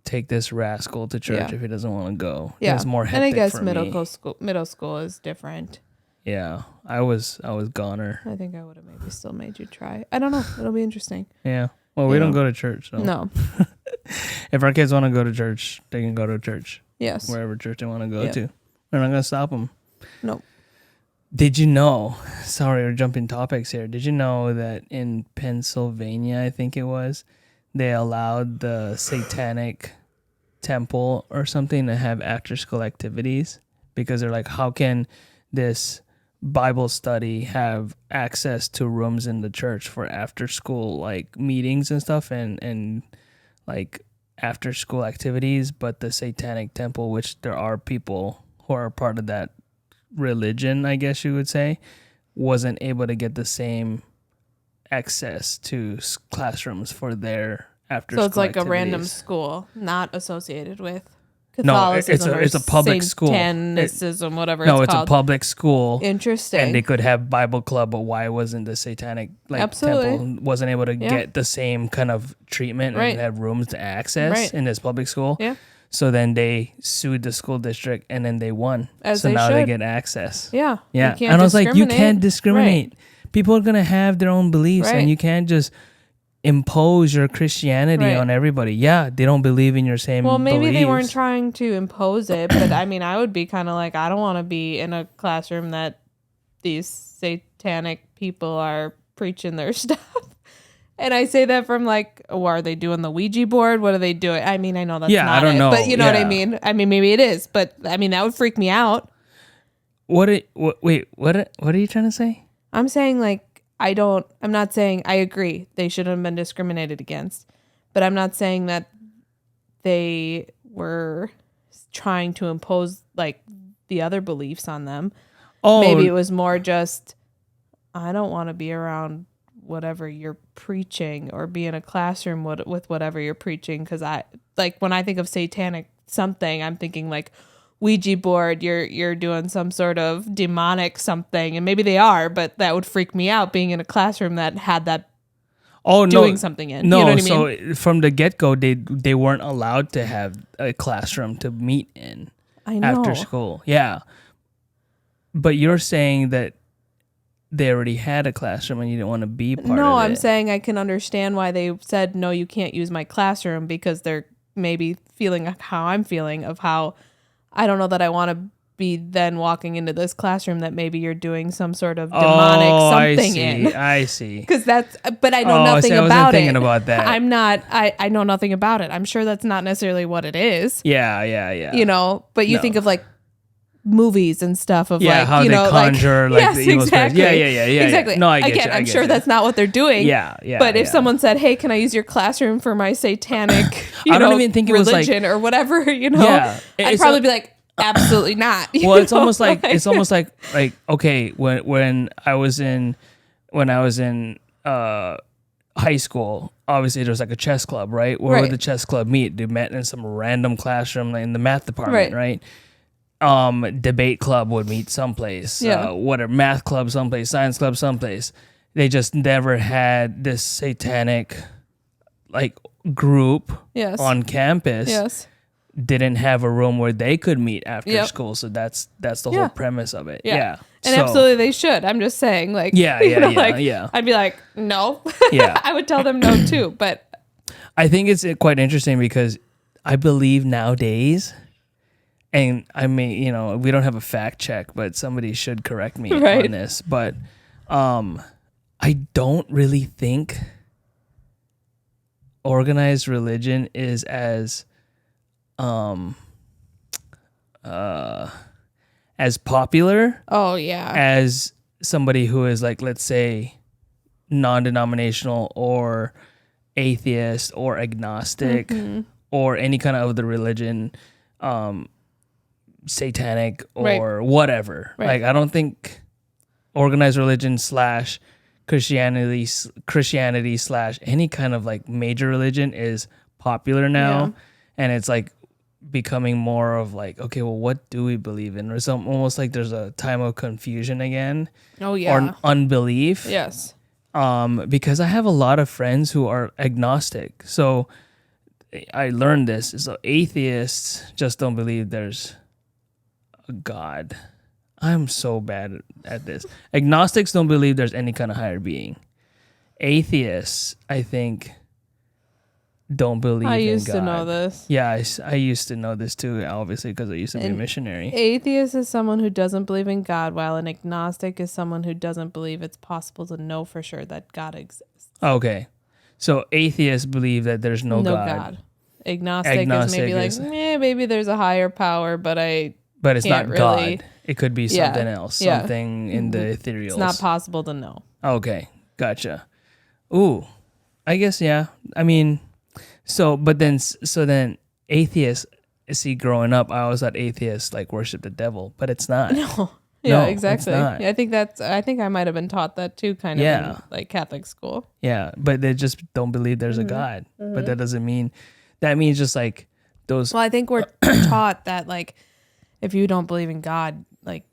take this rascal to church if he doesn't want to go? Yeah. It's more hectic. And I guess for middle school is different. Yeah. I was goner. I think I would have maybe still made you try. I don't know. It'll be interesting. Yeah. Well, we don't go to church, so No. if our kids want to go to church, they can go to church. Yes. Wherever church they want to go to. We're not gonna stop them. No. Did you know, sorry, we're jumping topics here. Did you know that in Pennsylvania, I think it was, they allowed the Satanic Temple or something to have after school activities? Because they're like, how can this Bible study have access to rooms in the church for after school like meetings and stuff and like after school activities, but the Satanic Temple, which there are people who are part of that religion, I guess you would say, wasn't able to get the same access to classrooms for their after school So it's like activities. a random school not associated with No, Catholicism. it's a public school. Satanicism, whatever No, it's it's called. a public school. Interesting. And they could have Bible club, but why wasn't the Satanic Absolutely. Temple wasn't able to get the same kind of treatment and have rooms to access in this public school? Yeah. So then they sued the school district, and then they won. As so they now they should. get access. Yeah. Yeah. You can't And I was like, you discriminate. can't discriminate. People are gonna have their own beliefs, Right. and you can't just impose your Christianity Right. on everybody. Yeah, they don't believe in your same Well, maybe they weren't beliefs. trying to impose it, but I mean, I would be kind of like, I don't want to be in a classroom that these satanic people are preaching their stuff. And I say that from like, oh, are they doing the Ouija board? What are they doing? I mean, I know that's not I don't it, know. but you know what I Yeah. mean? I mean, maybe it is, but I mean, that would freak me out. Wait, what are you trying to say? I'm saying like, I'm not saying I agree they shouldn't have been discriminated against, but I'm not saying that they were trying to impose like the other beliefs on them. Oh, Maybe it was more just, I don't want to be around whatever you're preaching or be in a classroom with whatever you're preaching. Cause when I think of satanic something, I'm thinking like Ouija board, you're doing some sort of demonic something, and maybe they are, but that would freak me out being in a classroom that had that doing something in. No, You know what I mean? so from the get-go, they weren't allowed to have a classroom to meet in I know. after school. Yeah. But you're saying that they already had a classroom and you didn't want to be part of it. No, I'm saying I can understand why they said, no, you can't use my classroom, because they're maybe feeling how I'm feeling of how I don't know that I want to be then walking into this classroom that maybe you're doing some sort of demonic something in. I see. Because but I know nothing I wasn't about it. thinking about that. I'm not, I know nothing about it. I'm sure that's not necessarily what it is. Yeah. You know, but you think of like movies and stuff of like, how you they know, conjure like yes, the evil spirits. exactly. Yeah. Exactly. No, I get Again, you. I I'm get sure you. that's not what they're doing. Yeah. But if someone said, "Hey, can I use your classroom for my satanic, I don't even think it was like- religion or whatever?" You know, Yeah, I'd it's probably be like, "Absolutely not." You Well, it's know? almost like okay, when I was in high school, obviously there was like a chess club, right? Where would Right. the chess club meet? They met in some random classroom in the math department, right? Debate club would meet someplace. Yeah. Whatever, math club someplace, science club someplace. They just never had this satanic like group Yes. on campus. Yes. Didn't have a room where they could meet after Yep. school, so that's the Yeah. whole premise of it. Yeah. Yeah, And So- absolutely they should. I'm just saying, like, Yeah, you yeah, know, yeah, like, yeah. I'd be like, no. Yeah. I would tell them no too. But I think it's quite interesting because I believe nowadays, and I mean, we don't have a fact check, but somebody should correct me Right. on this. But I don't really think organized religion is as popular oh yeah. as somebody who is like, let's say, non-denominational or atheist or agnostic Mm-hmm. or any kind of other religion, satanic or Right. whatever. Right. Like, I don't think organized religion / Christianity / any kind of like major religion is popular now. Yeah. And it's like becoming more of like, okay, well, what do we believe in? Or some almost like there's a time of confusion again Oh yeah. or unbelief. Yes. Because I have a lot of friends who are agnostic. So I learned this. So atheists just don't believe there's a God. I'm so bad at this. Agnostics don't believe there's any kind of higher being. Atheists, I think, don't believe I in used God. to know this. Yeah, I used to know this too, obviously, because I used to be a And missionary. Atheist is someone who doesn't believe in God, while an agnostic is someone who doesn't believe it's possible to know for sure that God exists. Okay. So atheists believe that there's no God. Agnostic is Agnostic maybe like, is- maybe there's a higher power, but But it's not can't God. really- It could be Yeah, something else, yeah. something in the ethereal. it's not possible to know. Okay, gotcha. Ooh, I guess yeah. I mean, so then atheists. See, growing up, I always thought atheists like worship the devil, but it's not. No. Yeah, No, it's exactly. not. Yeah, I think I might have been taught that too, kind of Yeah. in like Catholic school. Yeah, but they just don't believe there's Mm-hmm. a God. But that doesn't mean. That means just like those. Well, I think we're taught that like if you don't believe in God, like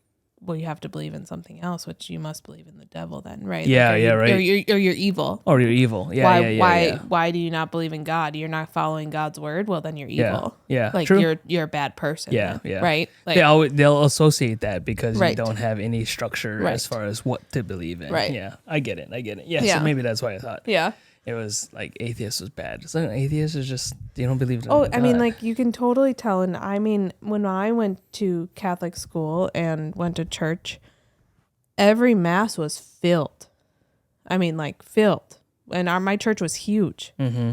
well, you have to believe in something else, which you must believe in the devil then, right? Yeah, like, yeah, right. Or you're evil. Or you're evil. Yeah, yeah. Why do you not believe in God? You're not following God's word? Well, then you're Yeah, evil. yeah, Like true. you're a bad person. Yeah, then, yeah. Right? Like They'll associate that because you Right. don't have any structure Right. as far as what to believe in. Right. Yeah, I get it. Yeah, Yeah. so maybe that's why I thought. yeah. it was like atheist was bad. So atheist is just, you don't believe in Oh, God. I mean, like, you can totally tell. And I mean, when I went to Catholic school and went to church, every mass was filled. I mean, like, filled. And my church was huge. Mm-hmm.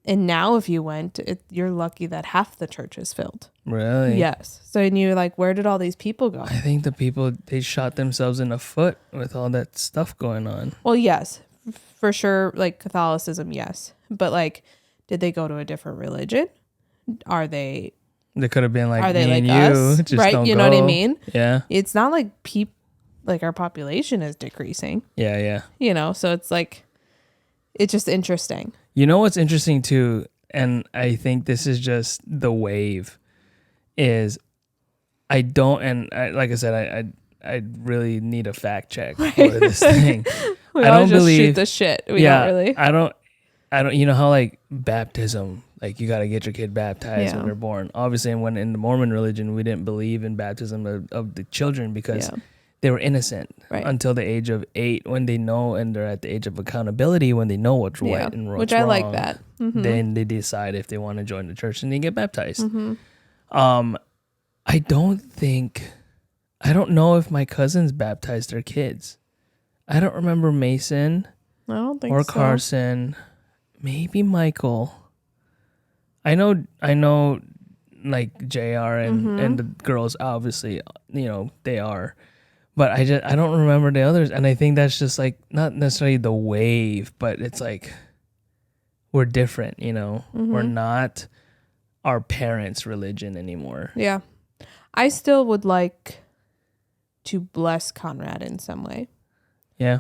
And now if you went, you're lucky that half the church is filled. Really? Yes. So, and you're like, where did all these people go? I think the people, they shot themselves in the foot with all that stuff going on. Well, yes, for sure. Like Catholicism, yes. But like, did they go to a different religion? Are they? They could have been like, are they me like and us? you, just right? don't You go. know what I mean? Yeah. It's not like like our population is decreasing. Yeah, yeah. You know, so it's like, it's just interesting. You know what's interesting too, and I think this is just the wave, is like I said, I really need a fact check for this thing. We I always don't just shoot believe the shit. We don't really. I don't. You know how like baptism, like you got to get your kid baptized Yeah. when they're born. Obviously, when in the Mormon religion, we didn't believe in baptism of the children because they were innocent until the age of 8, when they know, and they're at the age of accountability, when they know what's right and what's which wrong. I like that. Mm-hmm. Then they decide if they want to join the church and they get baptized. Mm-hmm. I don't know if my cousins baptized their kids. I don't remember Mason I don't think or so. Carson. Maybe Michael. I know like JR and the girls, obviously, you know, they are. But I don't remember the others, and I think that's just like not necessarily the wave, but it's like we're different, you know. We're not our parents' religion anymore. Yeah. I still would like to bless Conrad in some way. Yeah.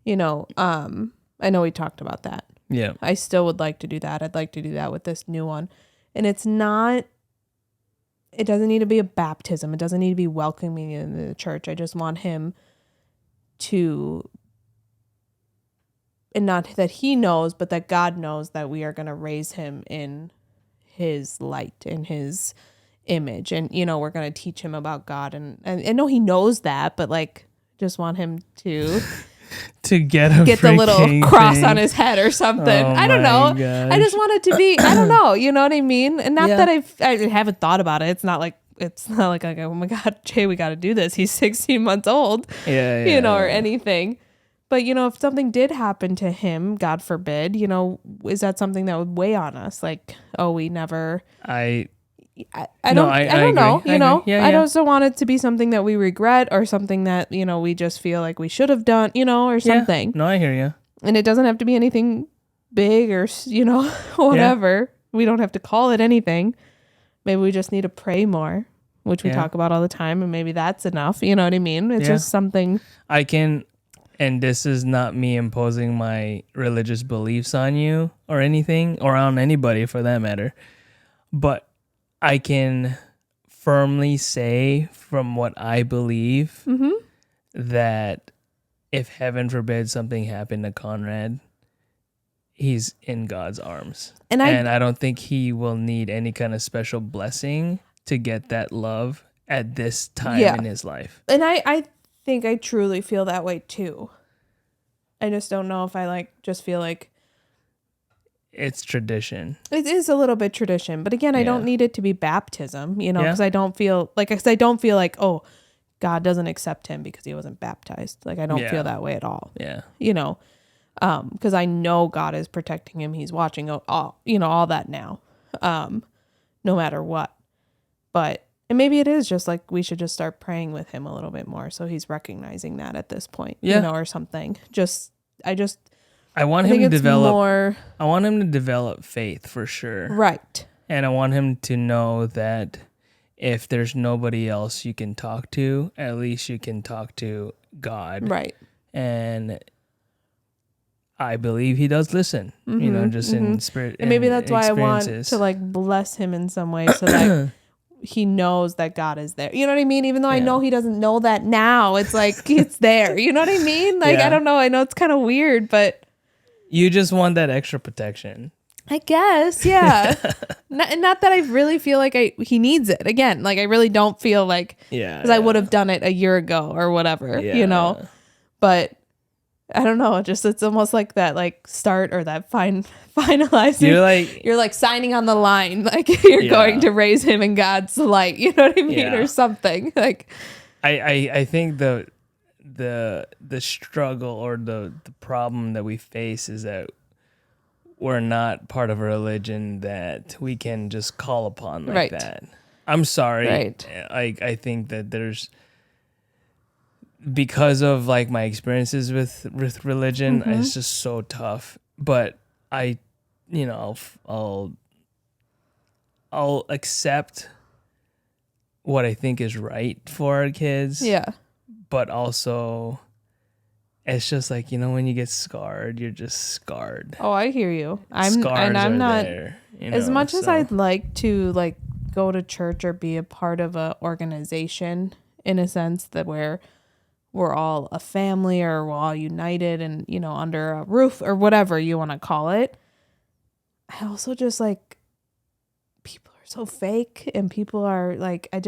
You know, I know we talked about that. Yeah. I still would like to do that. I'd like to do that with this new one. And it doesn't need to be a baptism. It doesn't need to be welcoming in the church. I just want him to, and not that he knows, but that God knows that we are going to raise him in his light, in his image. And, you know, we're going to teach him about God. And I know he knows that, but like, just want him to get the little cross on his head or something. I don't know. Gosh. I just want it to be, I don't know. You know what I mean? And not that I haven't thought about it. It's not like, oh my God, Jay, we got to do this. He's 16 months old, you know, or anything. But, you know, if something did happen to him, God forbid, you know, is that something that would weigh on us? Like, oh, we never. I don't know. You know, I also want it to be something that we regret or something that, you know, we just feel like we should have done, you know, or something. No, I hear you. And it doesn't have to be anything big or, you know, whatever. We don't have to call it anything. Maybe we just need to pray more, which we talk about all the time. And maybe that's enough. You know what I mean? It's just something. And this is not me imposing my religious beliefs on you or anything, or on anybody for that matter. But I can firmly say from what I believe that if heaven forbid something happened to Conrad, he's in God's arms. And I don't think he will need any kind of special blessing to get that love at this time in his life. And I think I truly feel that way too. I just don't know if I just feel like it's tradition. It is a little bit tradition, but again, I don't need it to be baptism, you know, because I don't feel like, oh, God doesn't accept him because he wasn't baptized. Like, I don't feel that way at all. Yeah. You know, because I know God is protecting him. He's watching all, you know, all that now, no matter what. And maybe it is just like we should just start praying with him a little bit more, so he's recognizing that at this point, you know, or something. I want him to develop. I want him to develop faith for sure. Right. And I want him to know that if there's nobody else you can talk to, at least you can talk to God. Right. And I believe he does listen, you know, just in spirit. And maybe that's why I want to bless him in some way, so that he knows that God is there. You know what I mean? Even though I know he doesn't know that now, it's like it's there. You know what I mean? Like, I don't know. I know it's kind of weird, but you just want that extra protection. I guess, yeah. not that I really feel like he needs it. Again, like I really don't feel like, because I would have done it a year ago or whatever, you know. But I don't know, it's almost like that like start or that finalizing. You're like signing on the line, like you're going to raise him in God's light, you know what I mean, or something. Like I think the struggle or the problem that we face is that we're not part of a religion that we can just call upon like that. I'm sorry. I think that there's, because of like my experiences with religion, it's just so tough. But I, I'll accept what I think is right for our kids. Yeah. But also, it's just like, when you get scarred, you're just scarred. Oh, I hear you. I'm not there, as much as I'd like to like go to church or be a part of a organization in a sense that where we're all a family or we're all united and, under a roof or whatever you want to call it. I also just like, people are so fake and people are like, I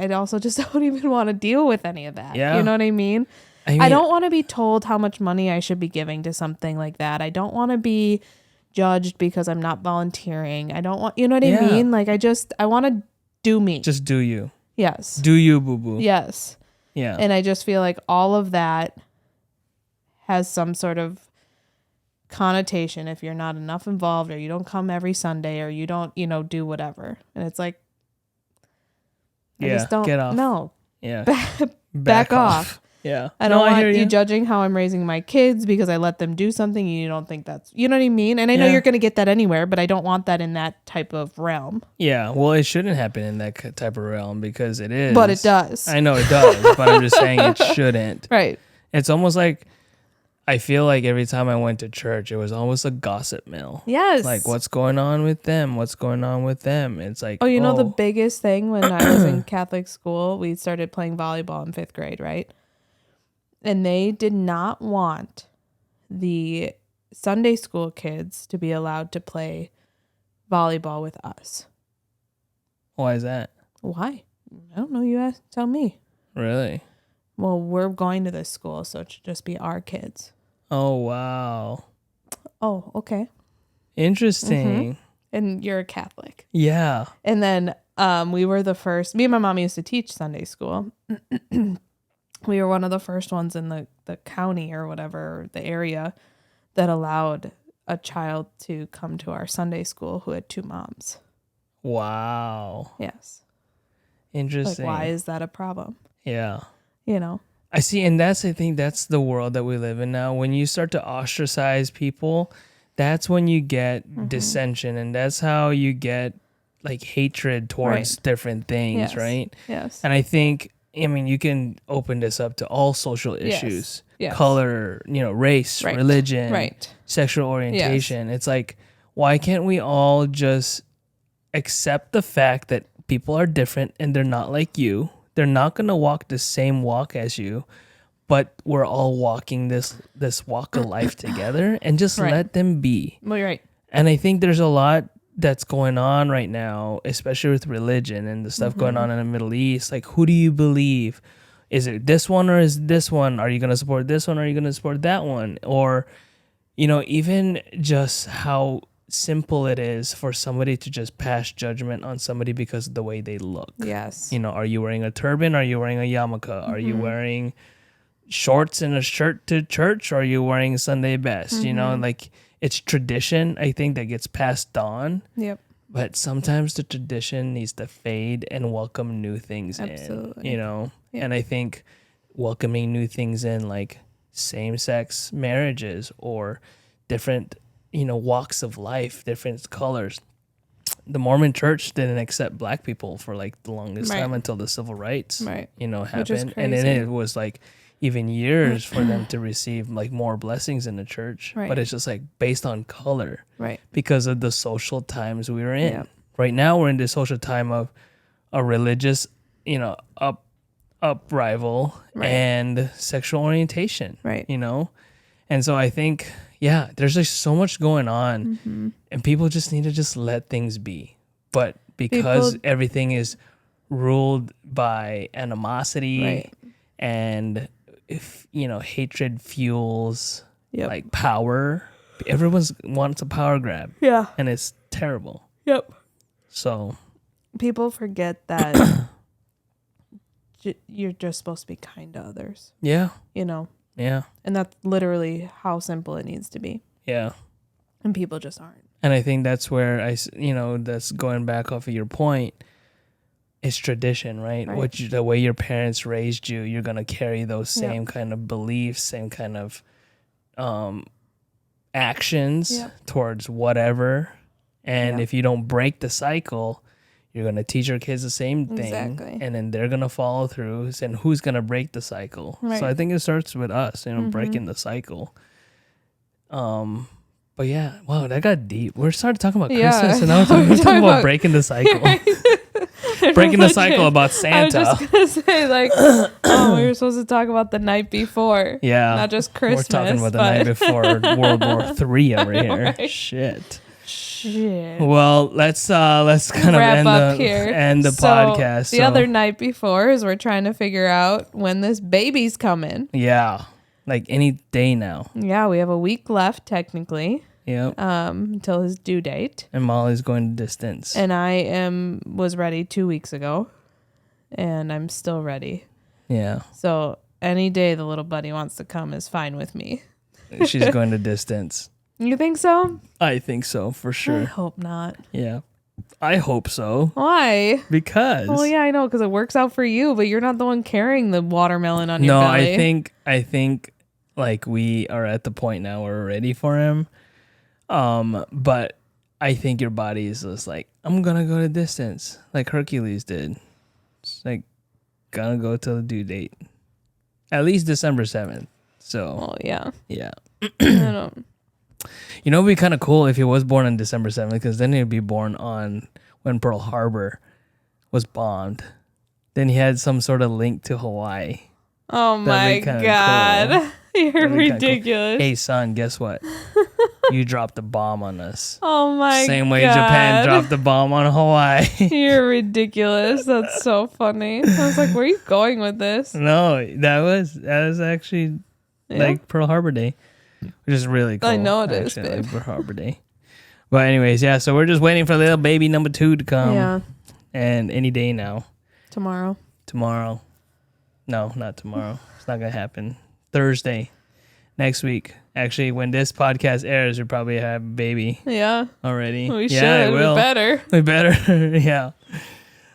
also just don't even want to deal with any of that. Yeah. You know what I mean? I don't want to be told how much money I should be giving to something like that. I don't want to be judged because I'm not volunteering. I don't want, you know what I mean? Like, I want to do me. Just do you. Yes. Do you, boo-boo. Yes. Yeah. And I just feel like all of that has some sort of connotation if you're not enough involved or you don't come every Sunday or you don't, do whatever. And it's like, I just don't. Get off. No. Yeah. Back off. Yeah. I don't want you judging how I'm raising my kids because I let them do something and you don't think that's, you know what I mean? And I know you're going to get that anywhere, but I don't want that in that type of realm. Yeah. Well, it shouldn't happen in that type of realm because it is. But it does. I know it does, but I'm just saying it shouldn't. Right. It's almost like, I feel like every time I went to church, it was almost a gossip mill. Yes. Like, what's going on with them? What's going on with them? It's like, you know, the biggest thing when I was in Catholic school, we started playing volleyball in 5th grade, right? And they did not want the Sunday school kids to be allowed to play volleyball with us. Why is that? Why? I don't know. You tell me. Really? Well, we're going to this school, so it should just be our kids. Oh, wow. Oh, okay. Interesting. Mm-hmm. And you're a Catholic. Yeah. And then we were the first. Me and my mom used to teach Sunday school. We were one of the first ones in the county or whatever, the area, that allowed a child to come to our Sunday school who had 2 moms. Wow. Yes. Interesting. Like, why is that a problem? Yeah. I see, and I think that's the world that we live in now. When you start to ostracize people, that's when you get dissension, and that's how you get like hatred towards different things, right? Yes. And I think, you can open this up to all social issues, color, race, religion, sexual orientation. It's like, why can't we all just accept the fact that people are different and they're not like you? They're not going to walk the same walk as you, but we're all walking this walk of life together, and just let them be. Well, you're right. And I think there's a lot that's going on right now, especially with religion and the stuff going on in the Middle East. Like, who do you believe? Is it this one or is this one? Are you going to support this one or are you going to support that one? Or, even just how simple it is for somebody to just pass judgment on somebody because of the way they look. Yes. Are you wearing a turban? Are you wearing a yarmulke? Are you wearing shorts and a shirt to church? Or are you wearing Sunday best? Like, it's tradition, I think, that gets passed on. Yep. But sometimes the tradition needs to fade and welcome new things in. Yep. And I think welcoming new things in, like same-sex marriages or different walks of life, different colors. The Mormon church didn't accept black people for like the longest time until the civil rights, happened. And then it was like even years for them to receive like more blessings in the church. But it's just like based on color, because of the social times we were in. Yeah. Right now we're in the social time of a religious, uprival and sexual orientation, And so I think, there's just so much going on, and people just need to just let things be. But because everything is ruled by animosity and if hatred fuels Yep. like power. Everyone wants a power grab. Yeah. And it's terrible. Yep. So people forget that you're just supposed to be kind to others. Yeah. Yeah. And that's literally how simple it needs to be. Yeah. And people just aren't. And I think that's where that's going back off of your point. It's tradition, right? The way your parents raised you, you're going to carry those same kind of beliefs, same kind of actions towards whatever. And if you don't break the cycle, you're going to teach your kids the same thing. Exactly. And then they're going to follow through. And who's going to break the cycle? Right. So I think it starts with us, breaking the cycle. But yeah, wow, that got deep. We're starting talking about Christmas, and now we're talking about breaking the cycle. Breaking the cycle about Santa. I was just going to say, like, we were supposed to talk about the night before. Yeah. Not just Christmas. We're talking about the night before World War III over here. Right. Shit. Well, let's kind of end the podcast. The other night before is we're trying to figure out when this baby's coming. Yeah. Like any day now. Yeah, we have a week left technically. Yep. Until his due date. And Molly's going to distance. And I was ready 2 weeks ago. And I'm still ready. Yeah. So any day the little buddy wants to come is fine with me. She's going to distance. You think so? I think so, for sure. I hope not. Yeah. I hope so. Why? Because. Well, yeah, I know, because it works out for you, but you're not the one carrying the watermelon on your belly. No, I think like we are at the point now where we're ready for him. But I think your body is just like, I'm gonna go to distance, like Hercules did. It's like gonna go till the due date, at least December 7th. So, yeah. I don't. It'd be kind of cool if he was born on December 7th, because then he'd be born on when Pearl Harbor was bombed. Then he had some sort of link to Hawaii. Oh my God. Cool. You're ridiculous. Cool. Hey, son, guess what? You dropped a bomb on us. Oh my God. Same way Japan dropped the bomb on Hawaii. You're ridiculous. That's so funny. I was like, where are you going with this? No, that was actually like Pearl Harbor Day, which is really cool. I know it is, babe. Like Pearl Harbor Day. But anyways, yeah, so we're just waiting for little baby number 2 to come. Yeah. And any day now. Tomorrow. No, not tomorrow. It's not going to happen. Thursday. Next week. Actually, when this podcast airs, we'll probably have a baby. Yeah. Already. We should. We better. We better. Yeah.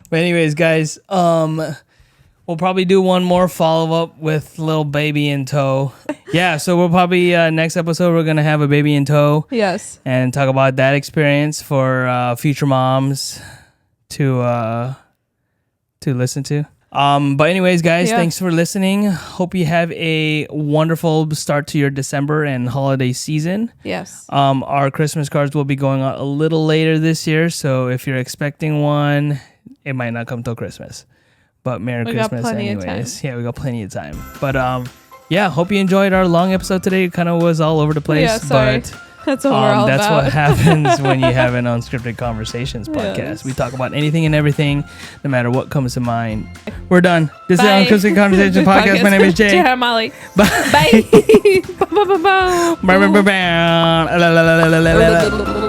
But anyways, guys, we'll probably do one more follow-up with little baby in tow. Yeah, so we'll probably, next episode, we're going to have a baby in tow. Yes. And talk about that experience for future moms to listen to. But anyways, guys, thanks for listening. Hope you have a wonderful start to your December and holiday season. Yes. Our Christmas cards will be going out a little later this year, so if you're expecting one, it might not come till Christmas. But Merry Christmas anyways. Yeah, we got plenty of time. But hope you enjoyed our long episode today. It kind of was all over the place. Yeah, sorry. But that's what we're all that's about. what happens when you have an Unscripted Conversations podcast. Yes. We talk about anything and everything, no matter what comes to mind. We're done. This is the Unscripted Conversations podcast. My name is Jay. Jay Molly. Bye. Bye. Bye. Bye. Bye. Bye. Bye.